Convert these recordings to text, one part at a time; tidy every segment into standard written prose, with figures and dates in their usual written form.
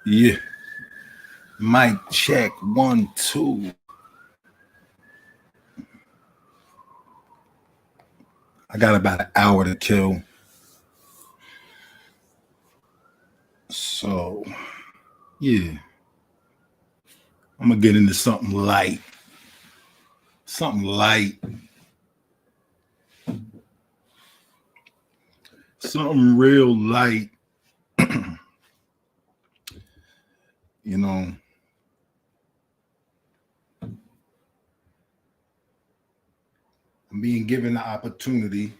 Yeah. Mic check 1, 2. I got about an hour to kill. So, yeah. I'm going to get into something light. Something light. Something real light. You know. I'm being given the opportunity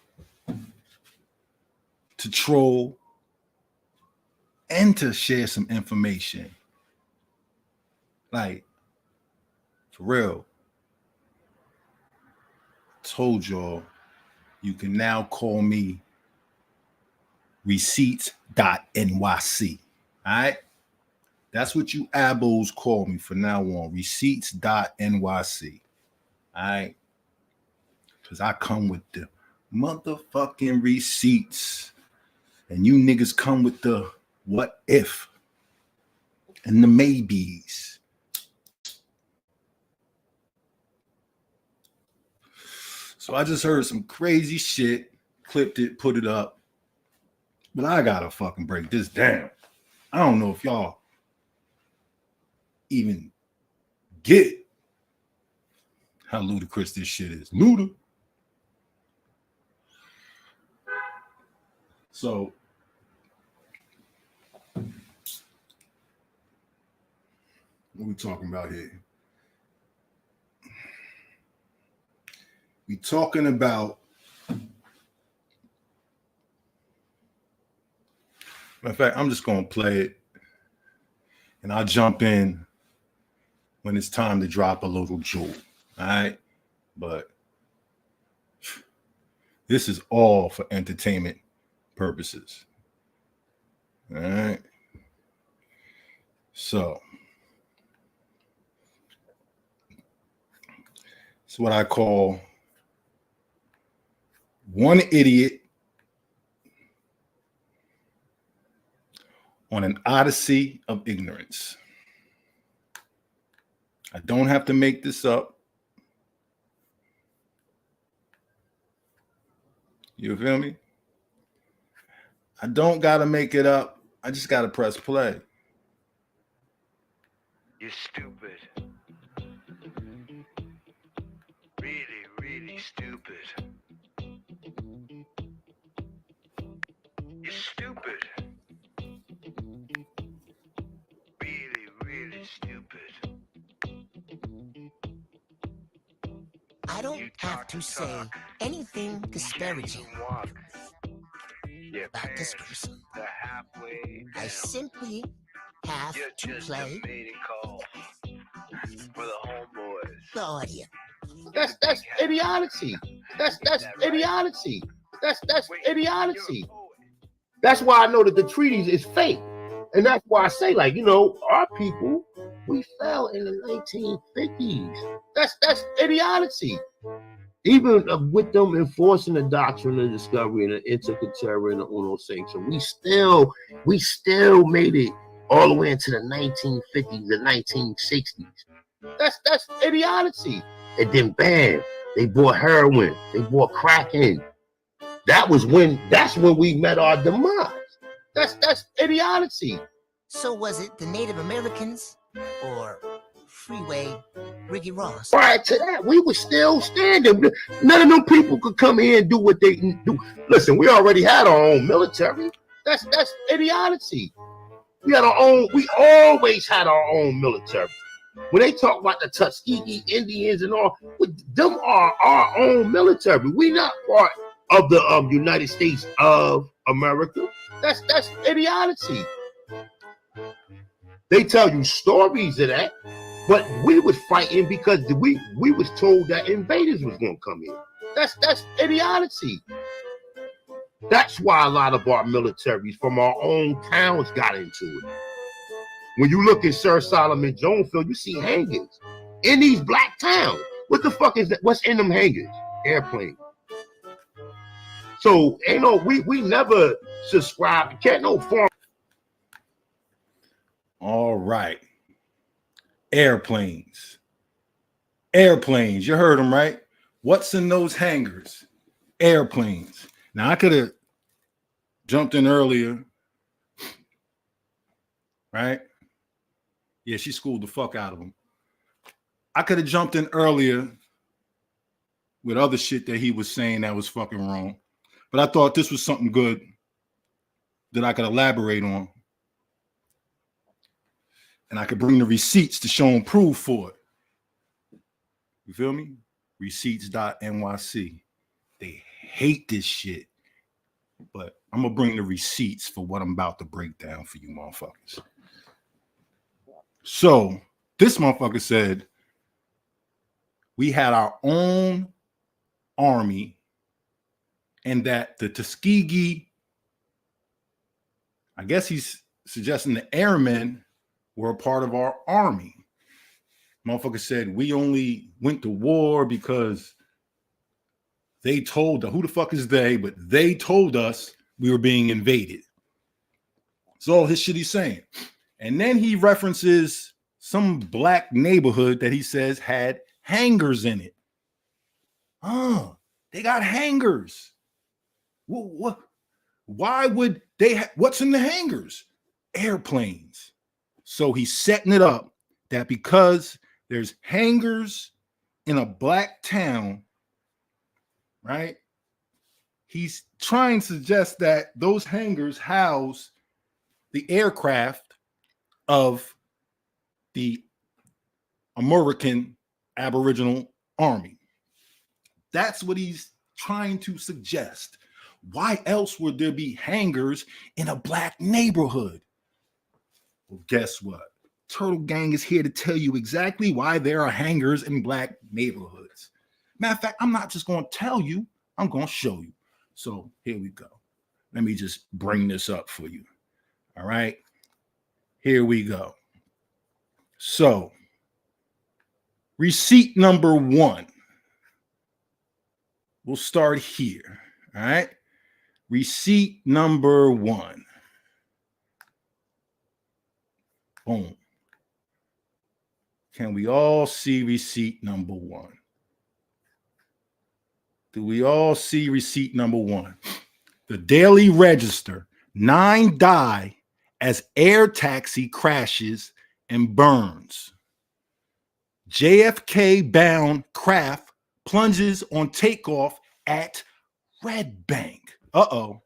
to troll and to share some information. Like, for real. I told y'all you can now call me receipts.nyc. All right? That's what you abos call me from now on. Receipts.nyc. All right? Because I come with the motherfucking receipts. And you niggas come with the what if and the maybes. So I just heard some crazy shit, clipped it, put it up. But I gotta fucking break this down. I don't know if y'all even get how ludicrous this shit is. Luda. So what we talking about here? We talking about, in fact, I'm just gonna play it and I'll jump in when it's time to drop a little jewel. All right. But this is all for entertainment purposes. All right. So it's what I call one idiot on an odyssey of ignorance. I don't have to make this up. You feel me? I don't got to make it up. I just got to press play. You're stupid. Really, really stupid. You're stupid. Really, really stupid. I don't have to say anything disparaging about this person. I simply have to play for the homeboys. the audio. That's idiocy. That's idiocy. That's idiocy. That's why I know that the treaties is fake. And that's why I say, like, you know, our people, we fell in the 1950s. That's idiocy. Even with them enforcing the doctrine of discovery and the intercaterra and the uno sanction, we still made it all the way into the 1950s, the 1960s. That's idiocy. And then bam, they brought heroin, they brought crack in. That's when we met our demise. That's idiocy. So was it the Native Americans or Freeway Ricky Ross? Prior to that, we were still standing. None of them people could come here and do what they do. Listen, we already had our own military. That's idiocy. We always had our own military. When they talk about the Tuskegee Indians and all, them are our own military. We not part of the United States of America. That's idiocy. They tell you stories of that, but we was fighting because we was told that invaders was gonna come in. That's idiocy. That's why a lot of our militaries from our own towns got into it. When you look at Sir Solomon Jonesfield, you see hangars in these black towns. What the fuck is that? What's in them hangars? Airplanes. So we never subscribe. Can't no form. All right. Airplanes. Airplanes. You heard them, right? What's in those hangars? Airplanes. Now, I could have jumped in earlier, right? Yeah, she schooled the fuck out of him. I could have jumped in earlier with other shit that he was saying that was fucking wrong. But I thought this was something good that I could elaborate on. And I could bring the receipts to show and prove for it. You feel me? Receipts.nyc. They hate this shit. But I'm going to bring the receipts for what I'm about to break down for you motherfuckers. So, this motherfucker said, we had our own army and that the Tuskegee, I guess he's suggesting the airmen were a part of our army. Motherfucker said we only went to war because they told us, who the fuck is they, but they told us we were being invaded. That's all his shit he's saying. And then he references some black neighborhood that he says had hangars in it. Oh, they got hangars. What? Why would they? What's in the hangars? Airplanes. So he's setting it up that because there's hangars in a black town, right? He's trying to suggest that those hangars house the aircraft of the American Aboriginal Army. That's what he's trying to suggest. Why else would there be hangars in a black neighborhood? Well, guess what? Turtle Gang is here to tell you exactly why there are hangars in black neighborhoods. Matter of fact, I'm not just going to tell you, I'm going to show you. So here we go. Let me just bring this up for you. All right. Here we go. So, receipt number 1. We'll start here. All right. Receipt number 1. Boom. Can we all see receipt number 1? Do we all see receipt number 1? The Daily Register. 9 die as air taxi crashes and burns. JFK bound craft plunges on takeoff at Red Bank. Uh-oh.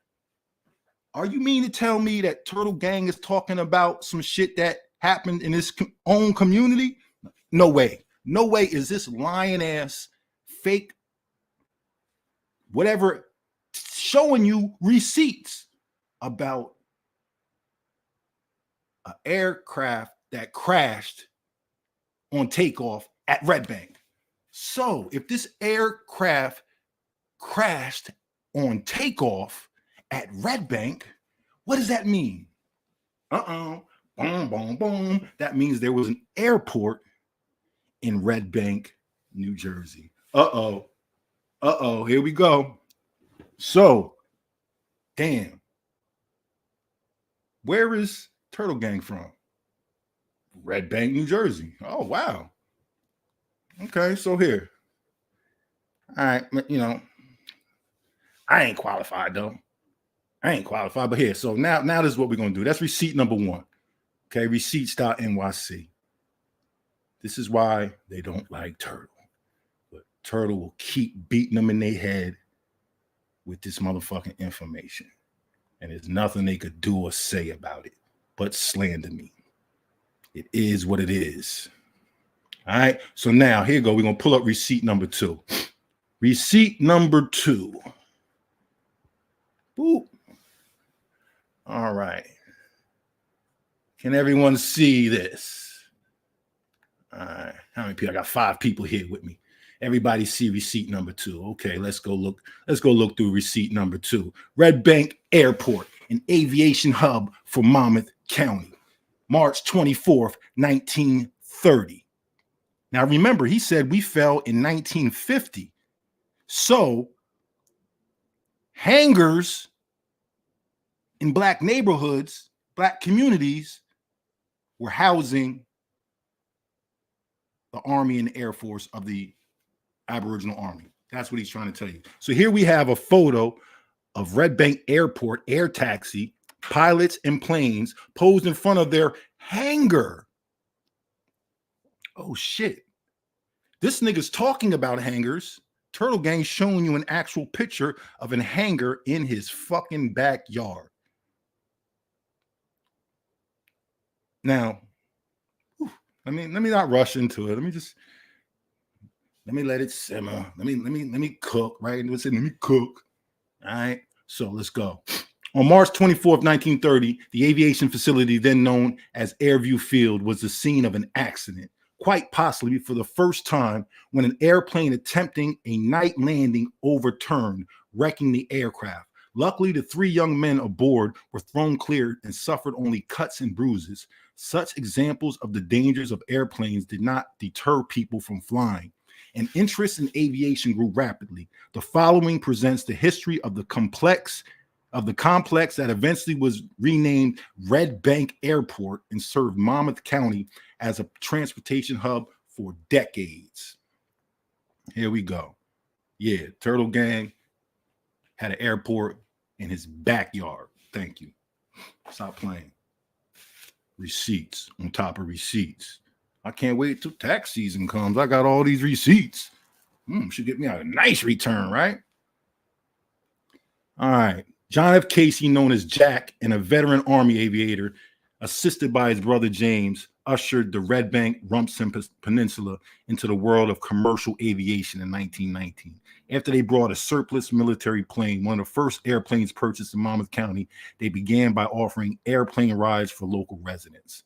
Are you mean to tell me that Turtle Gang is talking about some shit that happened in his own community? No way. No way is this lying ass fake whatever showing you receipts about an aircraft that crashed on takeoff at Red Bank. So if this aircraft crashed on takeoff at Red Bank, what does that mean? Boom, boom, boom. That means there was an airport in Red Bank, New Jersey. Here we go. So, damn. Where is Turtle Gang from? Red Bank, New Jersey. Oh, wow. Okay, so here. All right, you know, I ain't qualified though. But here. So now this is what we're gonna do. That's receipt number 1. Okay, receipts.nyc. This is why they don't like Turtle. But Turtle will keep beating them in their head with this motherfucking information. And there's nothing they could do or say about it but slander me. It is what it is. All right. So now here you go. We're going to pull up receipt number 2. Receipt number 2. Boop. All right. Can everyone see this? All right. How many people? I got 5 people here with me. Everybody see receipt number 2. Okay, let's go look through receipt number 2. Red Bank Airport, an aviation hub for Monmouth County. March 24th, 1930. Now remember, he said we fell in 1950. So hangars in black neighborhoods, black communities were housing the Army and Air Force of the Aboriginal Army. That's what he's trying to tell you. So here we have a photo of Red Bank Airport air taxi, pilots and planes posed in front of their hangar. Oh shit. This nigga's talking about hangars. Turtle Gang showing you an actual picture of an hangar in his fucking backyard. Now, let me not rush into it. Let me let it simmer. Let me cook, right? Let me cook. All right. So let's go. On March 24th, 1930, the aviation facility then known as Airview Field was the scene of an accident, quite possibly for the first time, when an airplane attempting a night landing overturned, wrecking the aircraft. Luckily, the 3 young men aboard were thrown clear and suffered only cuts and bruises. Such examples of the dangers of airplanes did not deter people from flying, and interest in aviation grew rapidly. The following presents the history of the complex that eventually was renamed Red Bank Airport and served Monmouth County as a transportation hub for decades. Here we go. Yeah, Turtle Gang had an airport in his backyard. Thank you. Stop playing. Receipts on top of receipts. I can't wait till tax season comes. I got all these receipts. Should get me a nice return, right? All right. John F. Casey, known as Jack, and a veteran Army aviator, assisted by his brother James, ushered the Red Bank Rumson Peninsula into the world of commercial aviation in 1919. After they brought a surplus military plane, one of the first airplanes purchased in Monmouth County, they began by offering airplane rides for local residents.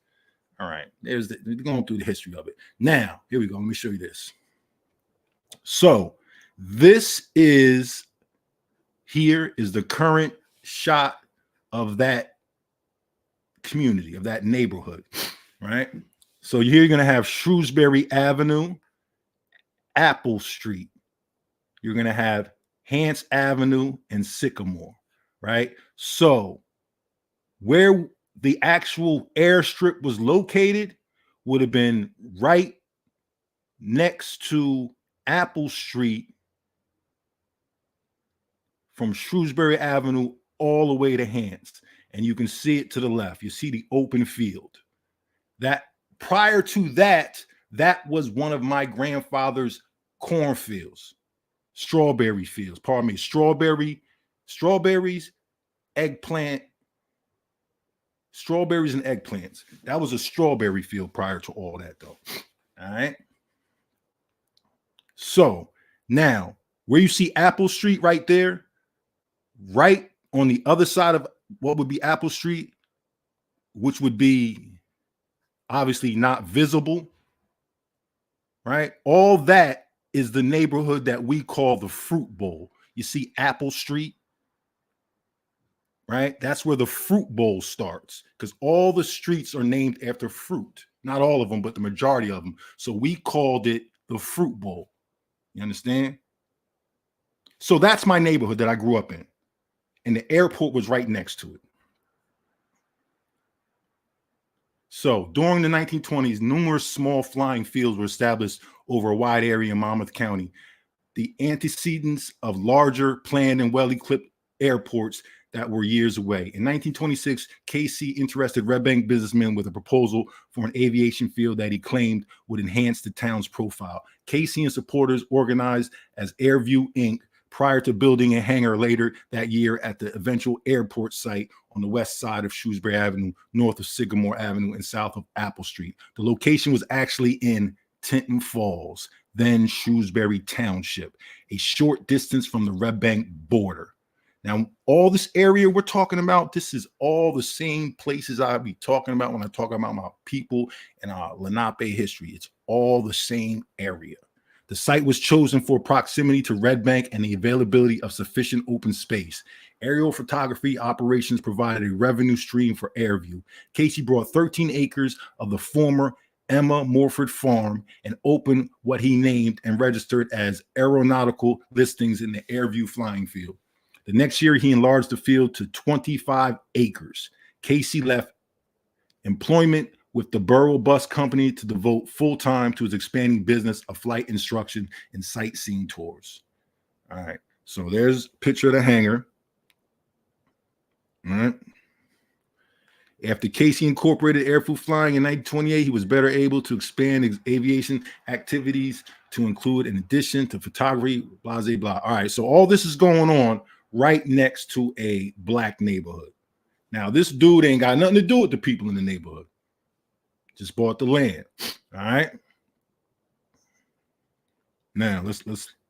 All right, we're going through the history of it. Now, here we go. Let me show you this. So here is the current shot of that community, of that neighborhood, right? So here you're going to have Shrewsbury Avenue, Apple Street. You're going to have Hance Avenue and Sycamore, right? So where the actual airstrip was located would have been right next to Apple Street from Shrewsbury Avenue all the way to Hance. And you can see it to the left. You see the open field. That prior to that was one of my grandfather's cornfields, strawberry fields. Pardon me, strawberries, eggplant, strawberries and eggplants. That was a strawberry field prior to all that, though. All right. So now, where you see Apple Street right there, right on the other side of what would be Apple Street, which would be obviously not visible, right? All that is the neighborhood that we call the Fruit Bowl. You see Apple Street, right? That's where the Fruit Bowl starts, because all the streets are named after fruit. Not all of them, but the majority of them. So we called it the Fruit Bowl. You understand? So that's my neighborhood that I grew up in. And the airport was right next to it. So during the 1920s, numerous small flying fields were established over a wide area in Monmouth County. The antecedents of larger, planned, and well-equipped airports that were years away. In 1926, Casey interested Red Bank businessmen with a proposal for an aviation field that he claimed would enhance the town's profile. Casey and supporters organized as Airview Inc. prior to building a hangar later that year at the eventual airport site on the west side of Shrewsbury Avenue, north of Sycamore Avenue, and south of Apple Street. The location was actually in Tinton Falls, then Shrewsbury Township, a short distance from the Red Bank border. Now, all this area we're talking about, this is all the same places I'll be talking about when I talk about my people and our Lenape history. It's all the same area. The site was chosen for proximity to Red Bank and the availability of sufficient open space. Aerial photography operations provided a revenue stream for Airview. Casey brought 13 acres of the former Emma Morford Farm and opened what he named and registered as aeronautical listings in the Airview flying field. The next year, he enlarged the field to 25 acres. Casey left employment with the Borough Bus Company to devote full time to his expanding business of flight instruction and sightseeing tours. All right. So there's a picture of the hangar. All right. After Casey incorporated airfoil flying in 1928, he was better able to expand his aviation activities to include, in addition to photography, blah, blah, blah. All right, so all this is going on right next to a black neighborhood. Now, this dude ain't got nothing to do with the people in the neighborhood. Just bought the land. All right. Now, let's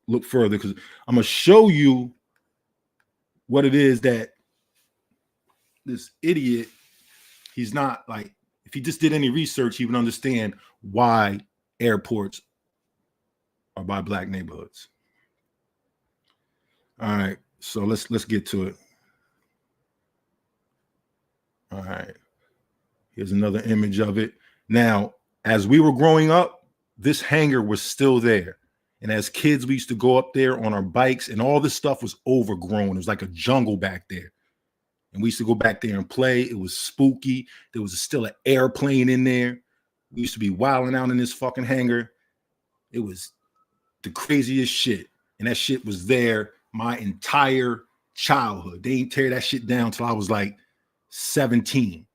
look further because I'm going to show you what it is that this idiot, he's not like, if he just did any research, he would understand why airports are by black neighborhoods. All right, so let's get to it. All right, here's another image of it. Now, as we were growing up, this hangar was still there. And as kids, we used to go up there on our bikes, and all this stuff was overgrown. It was like a jungle back there. And we used to go back there and play. It was spooky. There was still an airplane in there. We used to be wilding out in this fucking hangar. It was the craziest shit. And that shit was there my entire childhood. They didn't tear that shit down until I was like 17.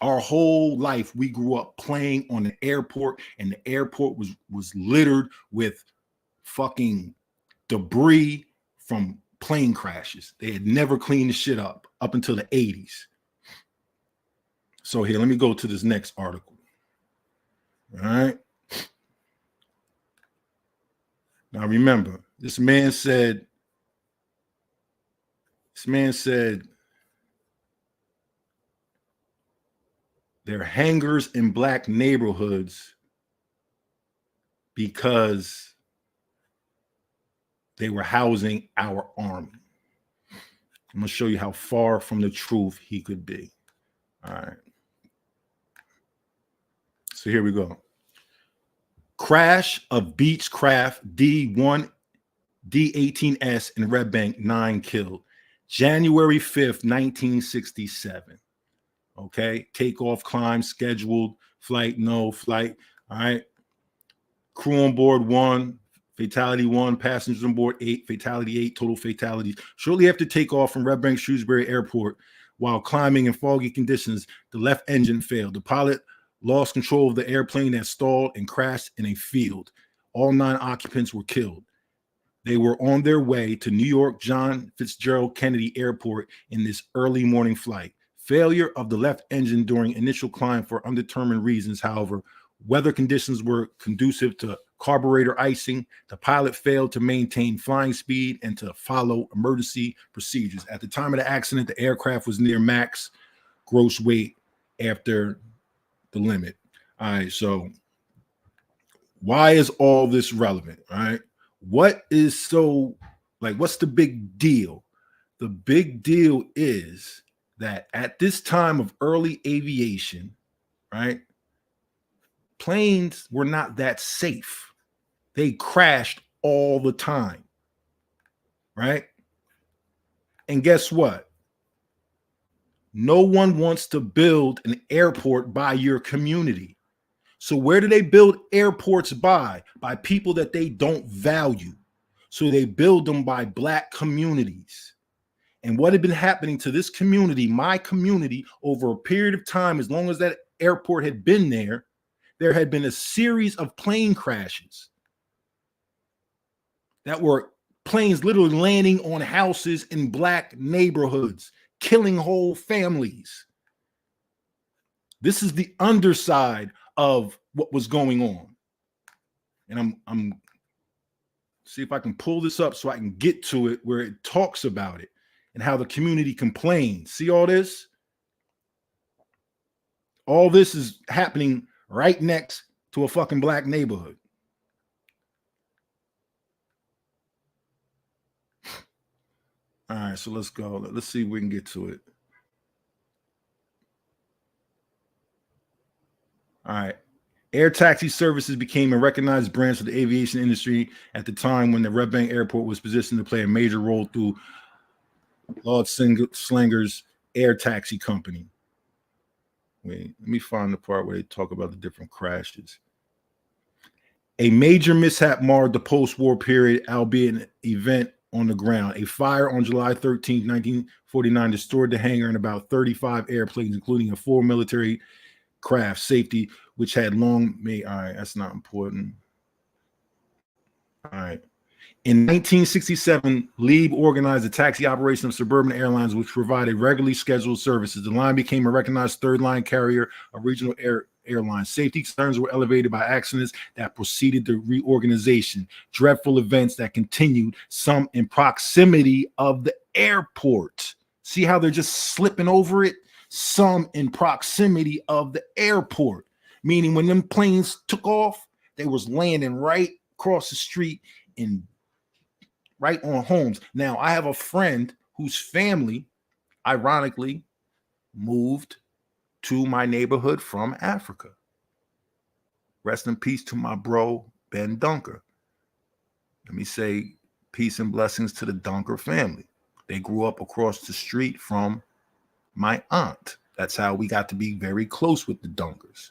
Our whole life, we grew up playing on the airport, and the airport was littered with fucking debris from plane crashes. They had never cleaned the shit up until the 80s. So here, let me go to this next article. All right. Now remember, this man said there are hangars in black neighborhoods because they were housing our army. I'm going to show you how far from the truth he could be. All right. So here we go. Crash of Beechcraft D18S in Red Bank, 9 killed. January 5th, 1967. Okay. Takeoff, climb, scheduled, flight, no flight. All right. Crew on board 1, fatality 1, passengers on board 8, fatality 8, total fatalities. Shortly after takeoff from Red Bank Shrewsbury Airport, while climbing in foggy conditions, the left engine failed. The pilot lost control of the airplane that stalled and crashed in a field. All 9 occupants were killed. They were on their way to New York John Fitzgerald Kennedy Airport in this early morning flight. Failure of the left engine during initial climb for undetermined reasons, however, weather conditions were conducive to carburetor icing. The pilot failed to maintain flying speed and to follow emergency procedures. At the time of the accident, the aircraft was near max gross weight after the limit. All right, so why is all this relevant? All right, what's the big deal? The big deal is that at this time of early aviation, right, planes were not that safe. They crashed all the time, right? And guess what? No one wants to build an airport by your community. So where do they build airports by? By people that they don't value. So they build them by black communities. And what had been happening to this community, my community, over a period of time, as long as that airport had been there, there had been a series of plane crashes that were planes literally landing on houses in black neighborhoods, killing whole families. This is the underside of what was going on. And I'm see if I can pull this up so I can get to it where it talks about it and how the community complains. See all this? All this is happening right next to a fucking black neighborhood. All right, so let's go. Let's see if we can get to it. All right. Air taxi services became a recognized branch of the aviation industry at the time when the Red Bank Airport was positioned to play a major role through Lord Slinger's air taxi company. Wait, let me find the part where they talk about the different crashes. A major mishap marred the post-war period, albeit an event on the ground. A fire on July 13, 1949 destroyed the hangar and about 35 airplanes, including a 4 military craft safety, which had long made. All right, that's not important. All right. In 1967, Lieb organized a taxi operation of Suburban Airlines, which provided regularly scheduled services. The line became a recognized third-line carrier of regional airlines. Safety concerns were elevated by accidents that preceded the reorganization, dreadful events that continued, some in proximity of the airport. See how they're just slipping over it? Some in proximity of the airport, meaning when them planes took off, they was landing right across the street in right on homes. Now, I have a friend whose family, ironically, moved to my neighborhood from Africa. Rest in peace to my bro, Ben Dunker. Let me say peace and blessings to the Dunker family. They grew up across the street from my aunt. That's how we got to be very close with the Dunkers.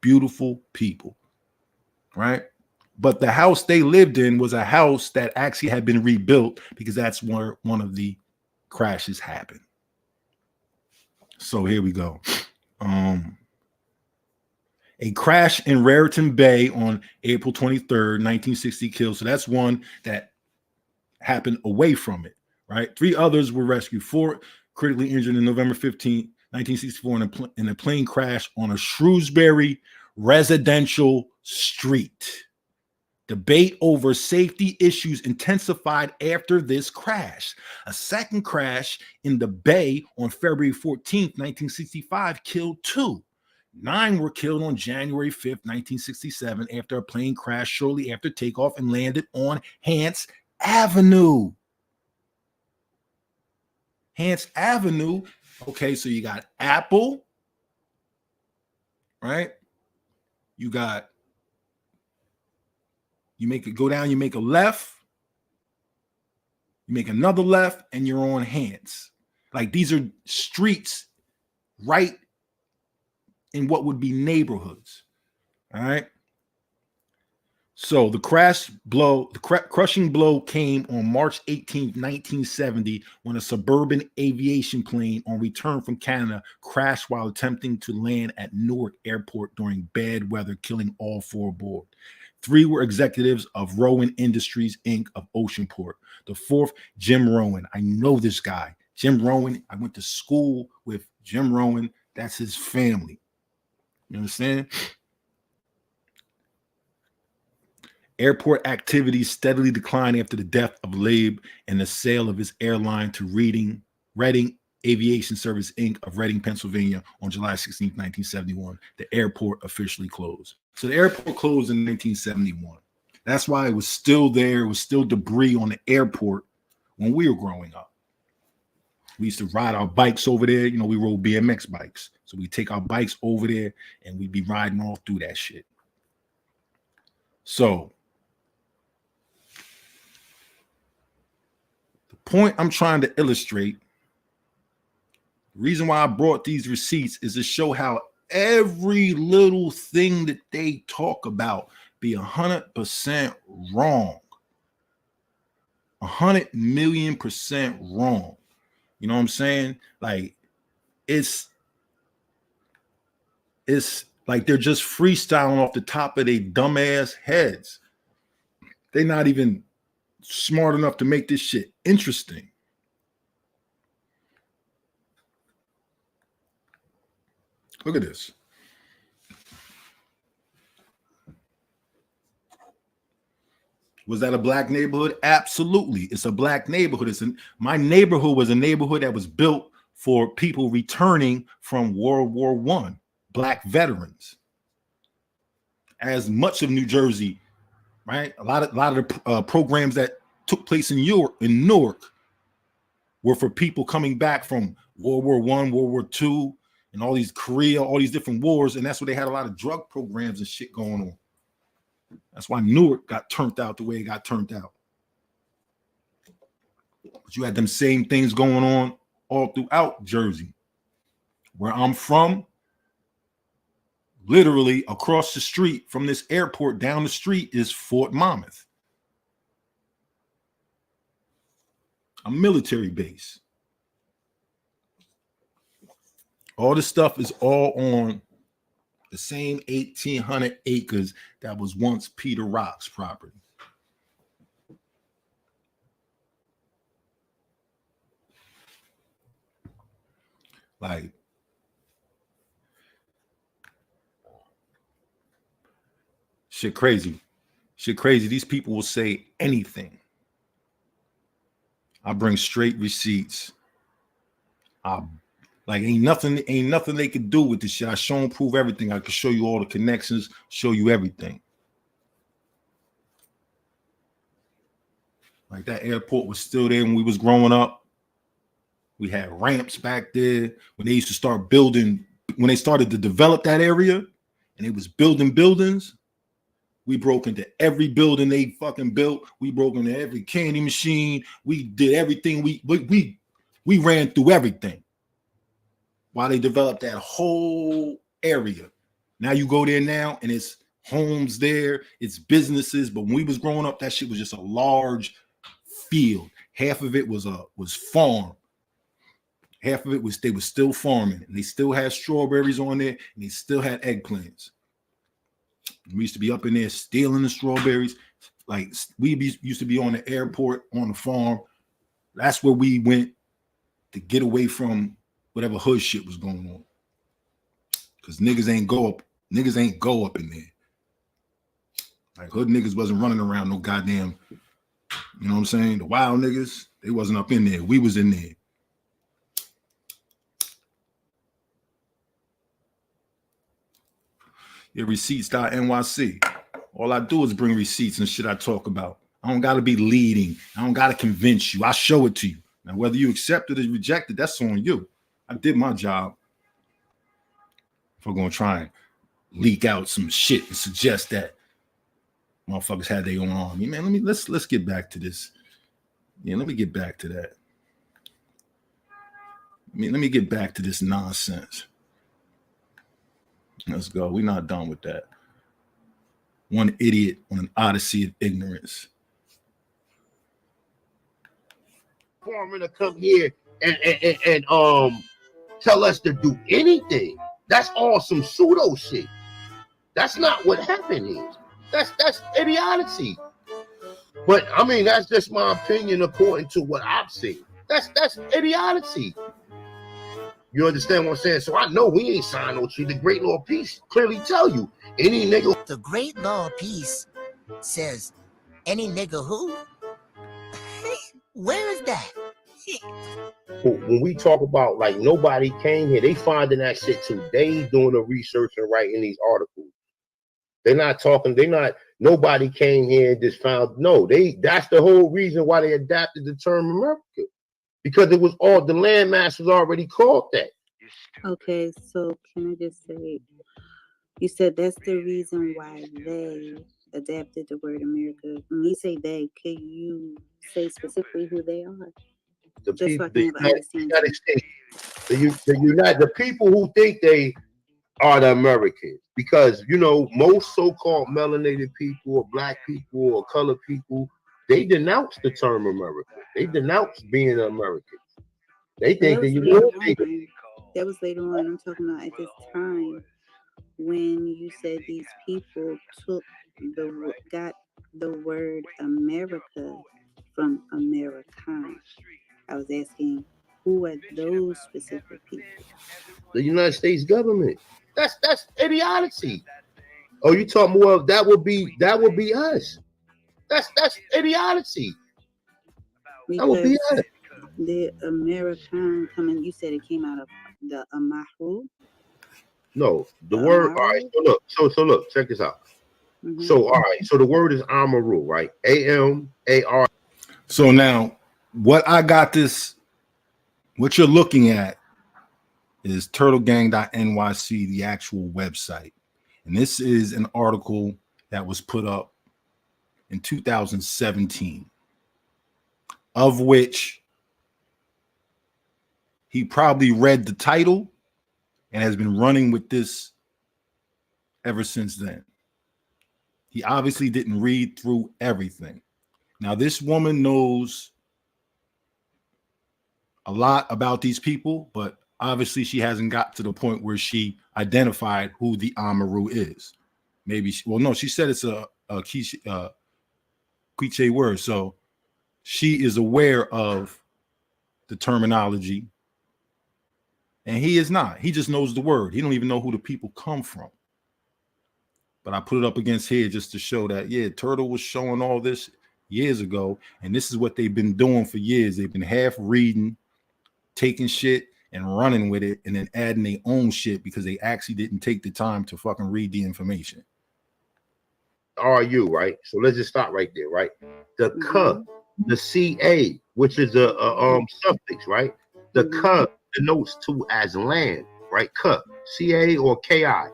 Beautiful people, right? But the house they lived in was a house that actually had been rebuilt because that's where one of the crashes happened. So here we go. A crash in Raritan Bay on April 23rd, 1960 killed. So that's one that happened away from it, right? 3 others were rescued. 4 critically injured in November 15th, 1964 in a plane crash on a Shrewsbury residential street. Debate over safety issues intensified after this crash. A second crash in the Bay on February 14th, 1965 killed 2. 9 were killed on January 5th, 1967 after a plane crashed shortly after takeoff and landed on Hance Avenue. Hance Avenue. Okay, so you got Apple, right? You make it go down, you make a left, you make another left, and you're on Hance. Like these are streets right in what would be neighborhoods. All right. So the crushing blow came on March 18th, 1970, when a suburban aviation plane on return from Canada crashed while attempting to land at Newark Airport during bad weather, killing all 4 aboard. 3 were executives of Rowan Industries, Inc. of Oceanport. The 4th, Jim Rowan. I know this guy. Jim Rowan, I went to school with Jim Rowan. That's his family. You understand? Airport activities steadily declined after the death of Labe and the sale of his airline to Reading Aviation Service, Inc. of Reading, Pennsylvania on July 16, 1971. The airport officially closed. So the airport closed in 1971. That's why it was still there. It was still debris on the airport when we were growing up. We used to ride our bikes over there. You know, we rode BMX bikes. So we take our bikes over there and we'd be riding all through that shit. So the point I'm trying to illustrate, the reason why I brought these receipts is to show how every little thing that they talk about be 100% wrong. 100,000,000% wrong. You know what I'm saying? Like it's like they're just freestyling off the top of their dumbass heads. They're not even smart enough to make this shit interesting. Look at this. Was that a black neighborhood? Absolutely. It's a black neighborhood. My neighborhood was a neighborhood that was built for people returning from World War I, black veterans. As much of New Jersey, right? A lot of the programs that took place in Newark were for people coming back from World War I, World War II, and all these Korea, all these different wars. And that's where they had a lot of drug programs and shit going on. That's why Newark got turned out the way it got turned out. But you had them same things going on all throughout Jersey. Where I'm from, Literally across the street from this airport, down the street is Fort Monmouth, a military base. All this stuff is all on the same 1,800 acres that was once Peter Rock's property. Like, shit crazy. Shit crazy. These people will say anything. I bring straight receipts. Like ain't nothing they could do with this shit. I show and prove everything. I can show you all the connections, show you everything. Like that airport was still there when we was growing up. We had ramps back there when they used to start building, when they started to develop that area and it was building buildings. We broke into every building they fucking built. We broke into every candy machine. We did everything. We ran through everything while they developed that whole area. Now you go there now and it's homes there, it's businesses. But when we was growing up, that shit was just a large field. Half of it was farm. Half of it was they were still farming, and they still had strawberries on there, and they still had eggplants. We used to be up in there stealing the strawberries. Like used to be on the airport, on the farm. That's where we went to get away from whatever hood shit was going on. Because niggas ain't go up in there. Like hood niggas wasn't running around no goddamn, you know what I'm saying? The wild niggas, they wasn't up in there. We was in there. Yeah, receipts.nyc. All I do is bring receipts and shit I talk about. I don't got to be leading. I don't got to convince you. I show it to you. Now, whether you accept it or reject it, that's on you. I did my job. If I'm going to try and leak out some shit and suggest that motherfuckers had their own army, man, let's get back to this. Yeah, let me get back to that. Let me get back to this nonsense. Let's go. We're not done with that. One idiot on an odyssey of ignorance. Foreman to come here and tell us to do anything. That's all some pseudo shit. That's not what happened here. That's idiocy. But I mean, that's just my opinion according to what I've seen. That's idiocy. You understand what I'm saying? So I know we ain't signed no treaty. The Great Law of Peace clearly tell you any nigga. The Great Law of Peace says any nigga who? Where is that? When we talk about like nobody came here, they finding that shit too. They doing the research and writing these articles. They're not talking, nobody came here and just found, no, that's the whole reason why they adapted the term America. Because it was all, the landmass was already called that. Okay, so can I just say, you said that's the reason why they adapted the word America. When you say they, can you say specifically who they are? The Just people, so I can have an understanding. the people who think they are the Americans, because you know most so-called melanated people or black people or colored people, they denounce the term America. They denounce being American. They think that that was later on. I'm talking about at this time when you said these people got the word America from American. I was asking, who are those specific people? The United States government. That's idiocy. Oh, you talk more of that would be us. That's idiocy. Because that would be us. The American coming, you said it came out of the Ameru? No, the word, all right, so look, check this out. Mm-hmm. So, all right, so the word is Ameru, right? A-M-A-R. So now, what you're looking at is turtlegang.nyc, the actual website. And this is an article that was put up in 2017, of which he probably read the title and has been running with this ever since then. He obviously didn't read through everything. Now, this woman knows a lot about these people, but obviously she hasn't got to the point where she identified who the Ameru is. Maybe, she said it's a Quiche word. So she is aware of the terminology, and he is not. He just knows the word. He don't even know who the people come from. But I put it up against here just to show that, yeah, Turtle was showing all this years ago, and this is what they've been doing for years. They've been half reading, taking shit and running with it, and then adding their own shit because they actually didn't take the time to fucking read the information. Are you right? So let's just stop right there, right? The K, the CA, which is a suffix, right? The K denotes to as land, right? K, CA or KI.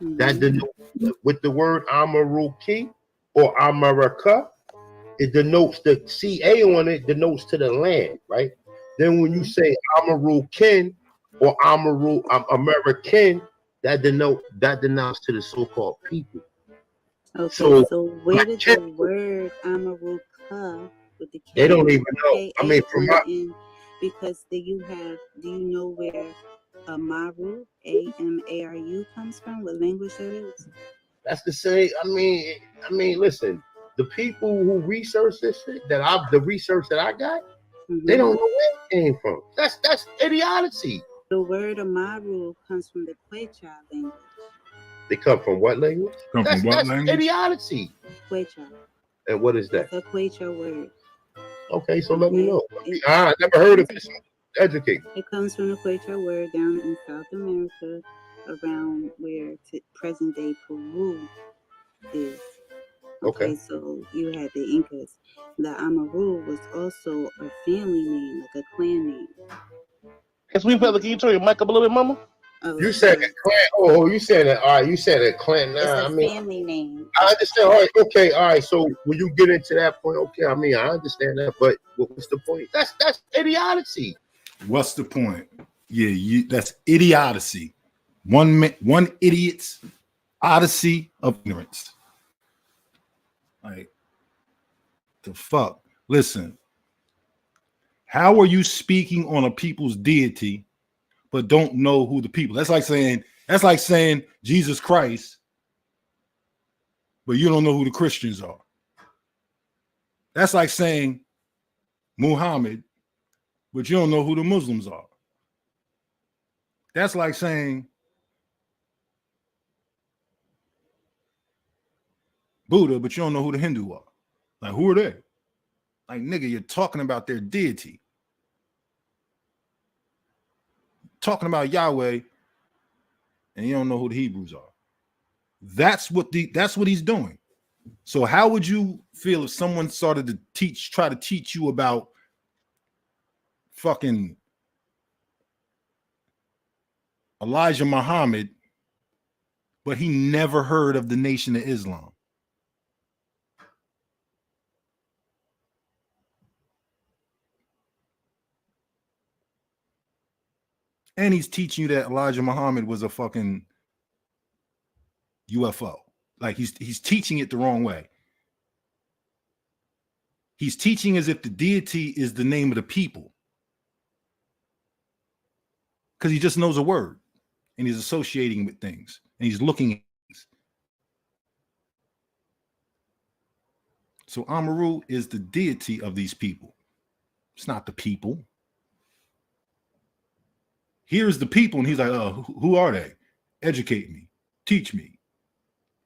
That denotes with the word Amaruki or America, it denotes the CA on it denotes to the land, right? Then when you say Amarukin or American, that denotes to the so-called people. Okay, so where did the word Amaruka with the K? They don't even know. I mean, from my because do you know where Amaru, Amaru comes from? What language that is? That's to say, I mean, listen, the people who research this shit the research that I got, they don't know where it came from. That's idiocy. The word Amaru comes from the Quechua language. They come from what language? That's idiocy. Quechua. And what is that? It's a Quechua word. Okay, so let me know. I never heard of this. Educate. It comes from the Quechua word down in South America, around where present day Peru is. Okay, so you had the Incas. The Ameru was also a family name, like a clan name. Sweet Feather, can you turn your mic up a little bit, mama? You said a clan. Oh, you said that. All right, you said a clan. Nah, it's a family name. I understand. All right, okay, all right. So when you get into that point, okay, I mean, I understand that, but what's the point? That's idiocy. What's the point? Yeah, that's idiocy. One idiot's odyssey of ignorance. Like, the fuck? Listen, how are you speaking on a people's deity but don't know who the people? That's like saying Jesus Christ, but you don't know who the Christians are. That's like saying Muhammad, but you don't know who the Muslims are. That's like saying Buddha, but you don't know who the Hindu are. Like, who are they? Like, nigga, you're talking about their deity. Talking about Yahweh, and you don't know who the Hebrews are. That's what he's doing. So how would you feel if someone started to try to teach you about fucking Elijah Muhammad, but he never heard of the Nation of Islam? And he's teaching you that Elijah Muhammad was a fucking UFO. Like, he's teaching it the wrong way. He's teaching as if the deity is the name of the people. Because he just knows a word. And he's associating with things. And he's looking at things. So Ameru is the deity of these people. It's not the people. Here's the people, and he's like, oh, who are they? Educate me. Teach me.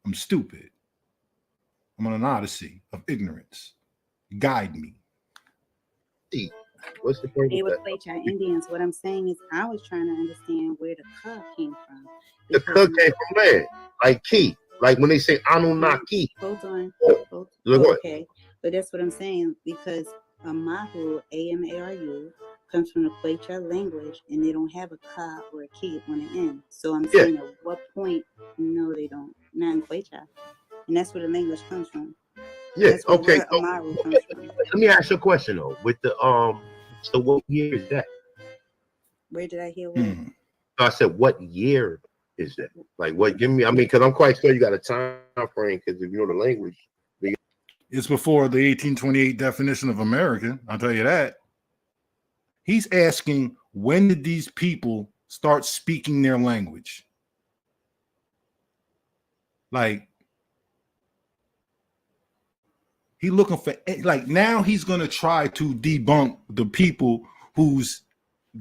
I'm stupid. I'm on an odyssey of ignorance. Guide me. What's the point? They were Quechua Indians. What I'm saying is I was trying to understand where the Ka came from. The Ka came from land. Like Ki. Like when they say Anunnaki. Hold on. Look, okay. But that's what I'm saying, because Amaru, A-M-A-R-U, comes from the Quechua language, and they don't have a Ka or a Ki on the end. So I'm saying, at what point? No, they don't. Not in Quechua. And that's where the language comes from. Yeah, okay. So, let me ask you a question though. With the so what year is that? Where did I hear what? I said, what year is that? Like, what? Give me. I mean, because I'm quite sure you got a time frame. Because if you know the language, It's before the 1828 definition of American. I'll tell you that. He's asking, when did these people start speaking their language? Like, he looking for, like, now he's going to try to debunk the people whose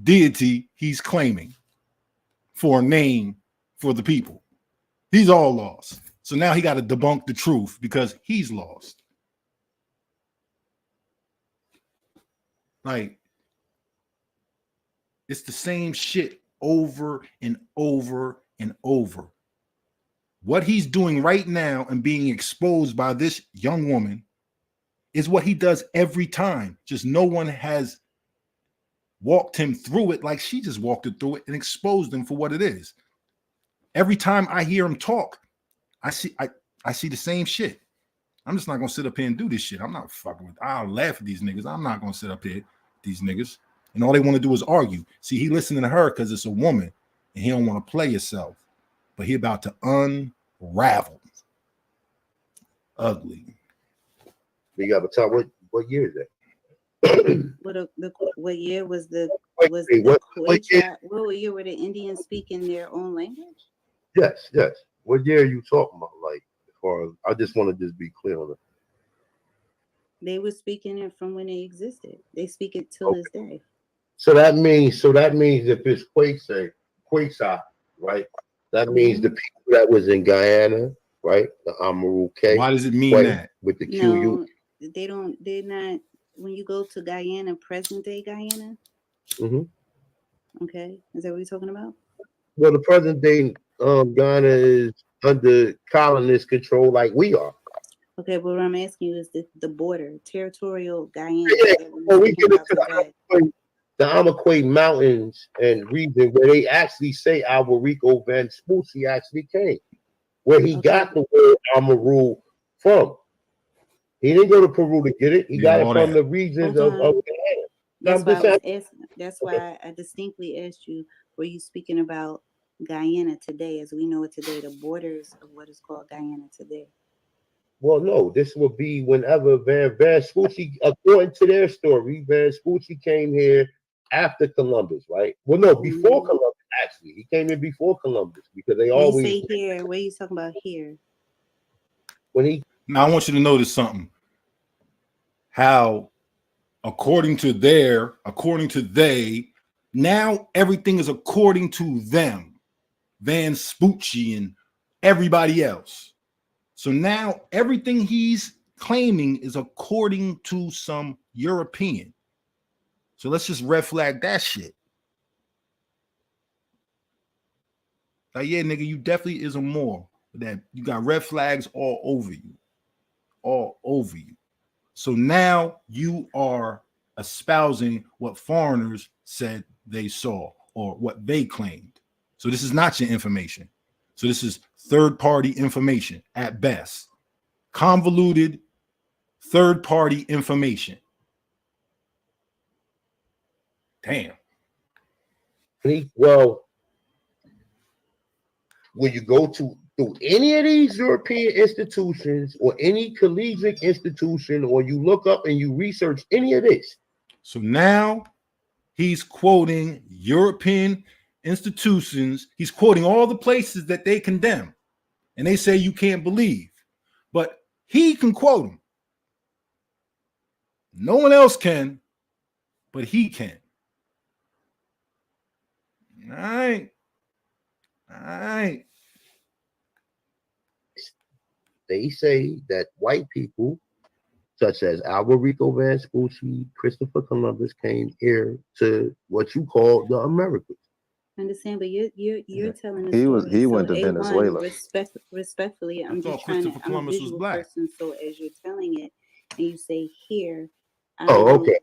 deity he's claiming for a name for the people. He's all lost. So now he got to debunk the truth because he's lost. Like, it's the same shit over and over and over. What he's doing right now and being exposed by this young woman is what he does every time. Just no one has walked him through it like she just walked it through it and exposed him for what it is. Every time I hear him talk, I see the same shit. I'm just not gonna sit up here and do this shit. I'm not fucking with. I'll laugh at these niggas. I'm not gonna sit up here, these niggas, and all they want to do is argue. See, he listening to her because it's a woman, and he don't want to play himself, but he about to unravel. Ugly. you got to tell what year is that? What year was the What year? what year were the Indians speaking their own language? Yes. What year are you talking about? Like, as far as I just want to just be clear on it. They were speaking it from when they existed. They speak it till this day. So that means if it's Quesa, right? That means the people that was in Guyana, right? The Ameru. Why does it mean that? With the QU? No, they don't. They're not. When you go to Guyana, present day Guyana. Okay, is that what you're talking about? Well, the present day Guyana is under colonist control, like we are. Okay, but what I'm asking you is the border, territorial Guyana. Well, we get into the Amaquay Mountains and region where they actually say Alvarico Van Spoosie actually came, where he got the word Ameru from. He didn't go to Peru to get it. He got it from the regions of Guyana. That's why I distinctly asked you, were you speaking about Guyana today, as we know it today, the borders of what is called Guyana today? Well, no, this would be whenever Van Spoosie, according to their story, Van Spoosie came here after Columbus, right? Well, no, before Columbus, actually. He came in before Columbus because they always say here. What are you talking about here? Now I want you to notice something. How according to they, now everything is according to them, Van Spoochie and everybody else. So now everything he's claiming is according to some European. So let's just red flag that shit. Like, yeah, nigga, you definitely is a Moor. That you got red flags all over you. All over you. So now you are espousing what foreigners said they saw or what they claimed. So this is not your information. So this is third-party information at best. Convoluted third-party information. Damn. Well, when you go to any of these European institutions or any collegiate institution, or you look up and you research any of this. So now he's quoting European institutions. He's quoting all the places that they condemn. And they say you can't believe. But he can quote them. No one else can, but he can. All right. They say that white people, such as Alvarico Van Spoosie, Christopher Columbus, came here to what you call the Americas. I understand, but you're telling us he went to Venezuela. Respectfully, I'm just trying to. I'm a visual person, so as you're telling it, and you say here. Okay.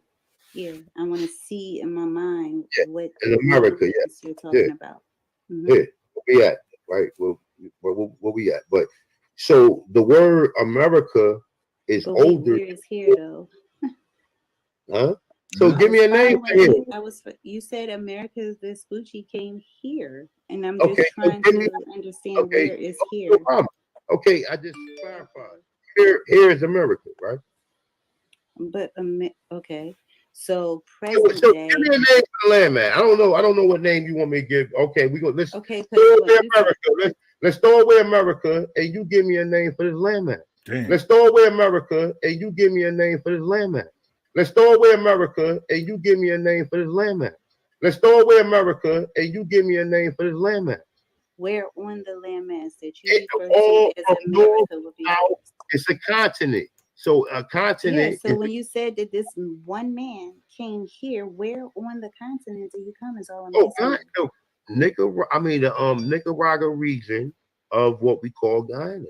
Here, I want to see in my mind what in America, you're talking about. Yeah, where we at, right? Where we at? But so the word America is older. Here is here though. Huh? So Yeah. give me a name for him. You said America's Vespucci came here, and I'm Okay, just so trying give me. to understand Okay, where is no here. problem. Okay, I just clarified. Here is America, right? But okay, so So present give day. me a name for the landman. I don't know. I don't know what name you want me to give. Okay, we go. Let's Okay, throw away because America. Let's throw away America, and you give me a name for this landman. Damn. Let's throw away America, and you give me a name for this landman. Let's throw away America, and you give me a name for this landman. Let's throw away America, and you give me a name for this landman. where on the landmass that you It's refer all to as from north America would be out. placed? It's a continent. So a Yeah, continent so is when you said that this one man came here, where on the continent do you come is all I'm asking you. Nicaragua. I mean the Nicaragua region of what we call Guyana.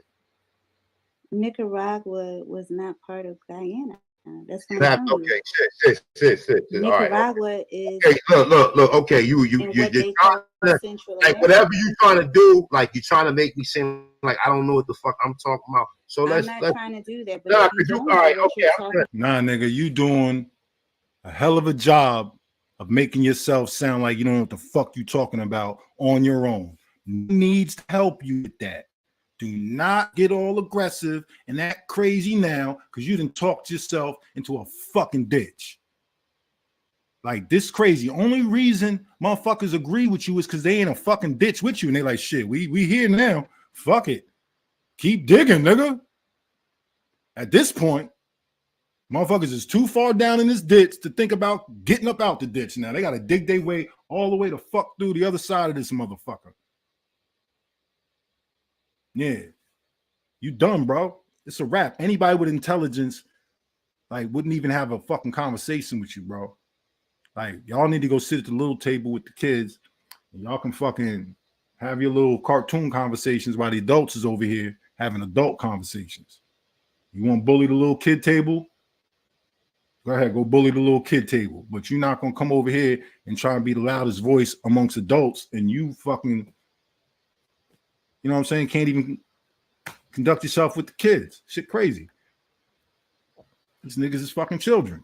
Nicaragua was not part of Guyana. That's what I'm That, telling you. okay, sis. All right. Nicaragua is Okay, look. Okay, you're what they trying call to, Central like America. whatever you trying to do, like you're trying to make me seem like I don't know what the fuck I'm talking about. So I'm let's not trying to do that, but nah, if you cause you don't all know right, what okay. you're talking Nah, nigga, you doing a hell of a job of making yourself sound like you don't know what the fuck you talking about on your own. Needs to help you with that. Do not get all aggressive and act crazy now because you done talked yourself into a fucking ditch. Like this crazy. Only reason motherfuckers agree with you is because they ain't a fucking ditch with you. And they like, shit, we here now. Fuck it. Keep digging, nigga. At this point, motherfuckers is too far down in this ditch to think about getting up out the ditch. Now they gotta dig their way all the way to fuck through the other side of this motherfucker. Yeah. You dumb, bro. It's a wrap. Anybody with intelligence, like, wouldn't even have a fucking conversation with you, bro. Like, y'all need to go sit at the little table with the kids. And y'all can fucking have your little cartoon conversations while the adults is over here having adult conversations. You want to bully the little kid table? Go ahead, go bully the little kid table. But you're not gonna come over here and try and be the loudest voice amongst adults, and you fucking, you know what I'm saying, can't even conduct yourself with the kids. Shit crazy. These niggas is fucking children.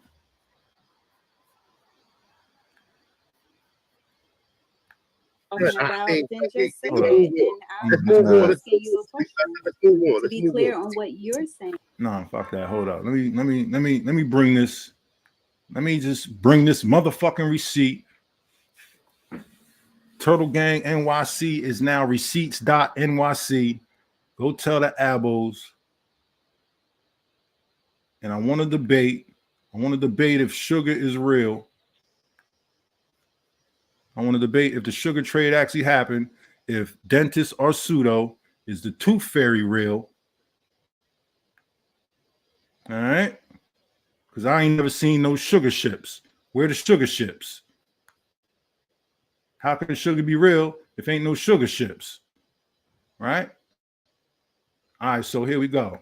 then just say Hold that, on. and Let's I'm move on. asking you a question Let's move on. to Let's be move clear on. on what you're saying. No, fuck that. Hold up. Let me bring this. Let me just bring this motherfucking receipt. Turtle Gang NYC is now receipts.nyc. Go tell the abos. And I want to debate if sugar is real. I want to debate if the sugar trade actually happened, if dentists are pseudo, is the tooth fairy real? All right? Because I ain't never seen no sugar ships. Where the sugar ships? How can sugar be real if ain't no sugar ships? Right? All right, so here we go.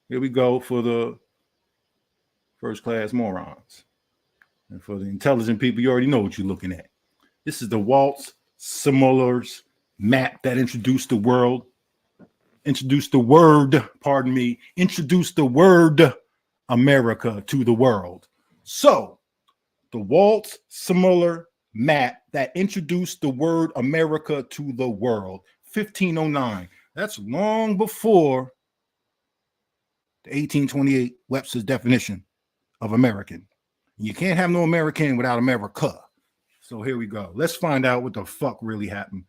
Here we go for the first class morons. And for the intelligent people, you already know what you're looking at. This is the Waltz Simulars map that introduced the word, introduced the word America to the world. So, the Waltz Similar map that introduced the word America to the world, 1509. That's long before the 1828 Webster's definition of American. You can't have no American without America. So here we go. Let's find out what the fuck really happened.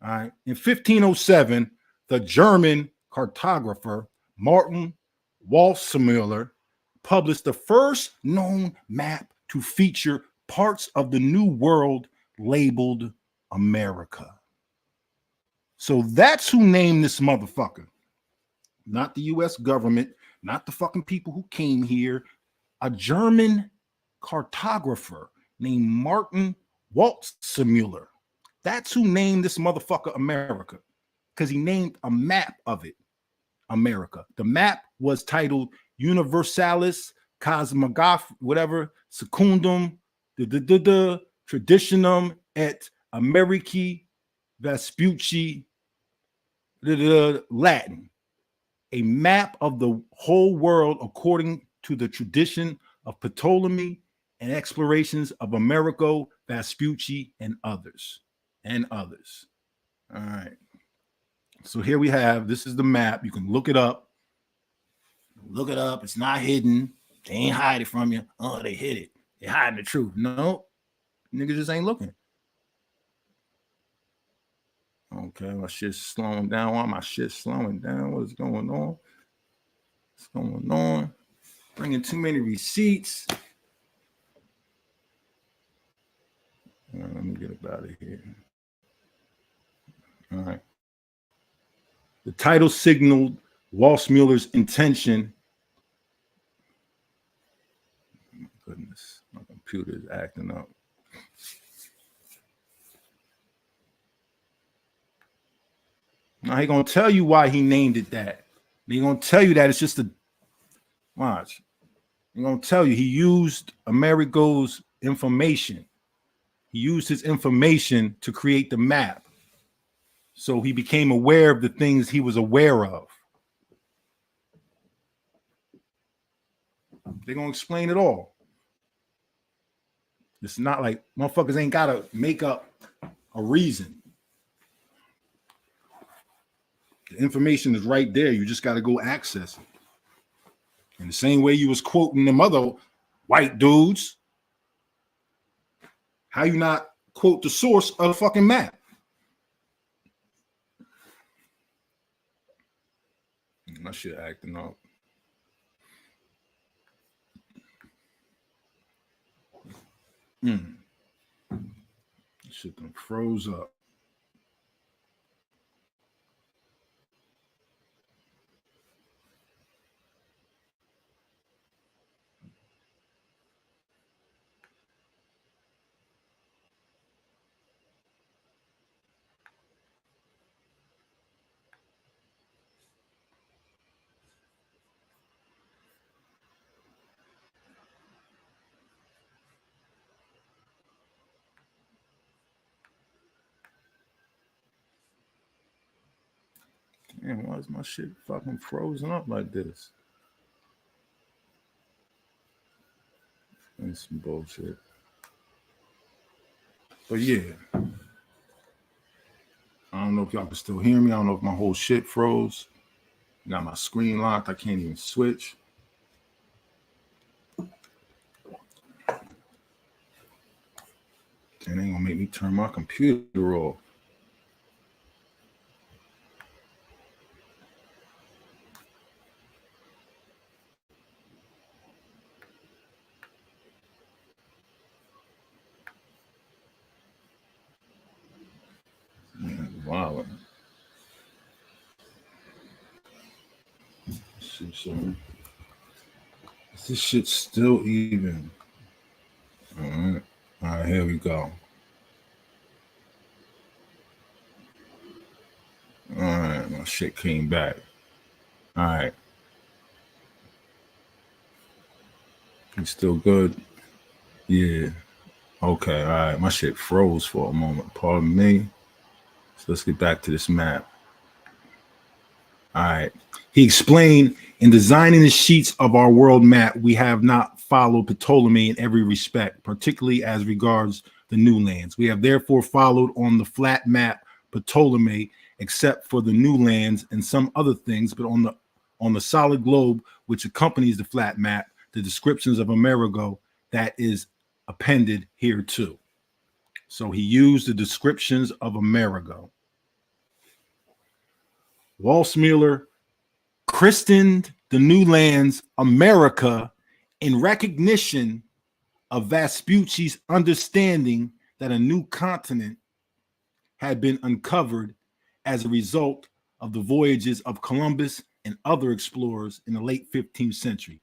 All right. In 1507, the German cartographer Martin Walsmüller published the first known map to feature parts of the New World labeled America. So that's who named this motherfucker. Not the US government, not the fucking people who came here. A German cartographer named Martin Walsmüller. That's who named this motherfucker America, because he named a map of it America. The map was titled Universalis Cosmograph, whatever, Secundum, Traditionum et Americi Vespucci, Latin. A map of the whole world according to the tradition of Ptolemy and explorations of Amerigo Vespucci and others. All right. So here we have, this is the map. You can look it up. Look it up. It's not hidden. They ain't hide it from you. Oh, they hid it. They hiding the truth. No, niggas just ain't looking. Okay, my shit's slowing down. Why my shit's slowing down? What's going on? What's going on? Bringing too many receipts. Let me get up out of here. All right. The title signaled Walsmüller's intention. Oh my goodness, my computer is acting up. Now he's gonna tell you why he named it that. He's gonna tell you that it's just a watch. He's gonna tell you he used Amerigo's information. He used his information to create the map. So he became aware of the things he was aware of. They're gonna explain it all. It's not like motherfuckers ain't gotta make up a reason. The information is right there. You just gotta go access it. In the same way you was quoting them other white dudes. How you not quote the source of the fucking map? My shit acting up. Shit done froze up. Damn, why is my shit fucking frozen up like this? That's some bullshit. But yeah. I don't know if y'all can still hear me. I don't know if my whole shit froze. Got my screen locked. I can't even switch. It ain't gonna make me turn my computer off. Wow. See, so is this shit still even? All right, here we go. All right, my shit came back. All right. It's still good? Yeah. Okay, all right. My shit froze for a moment. Pardon me. So let's get back to this map. All right. He explained, in designing the sheets of our world map, we have not followed Ptolemy in every respect, particularly as regards the new lands. We have therefore followed on the flat map Ptolemy, except for the new lands and some other things, but on the solid globe which accompanies the flat map, the descriptions of Amerigo that is appended here too. So he used the descriptions of Amerigo. Walsmüller christened the new lands America in recognition of Vespucci's understanding that a new continent had been uncovered as a result of the voyages of Columbus and other explorers in the late 15th century.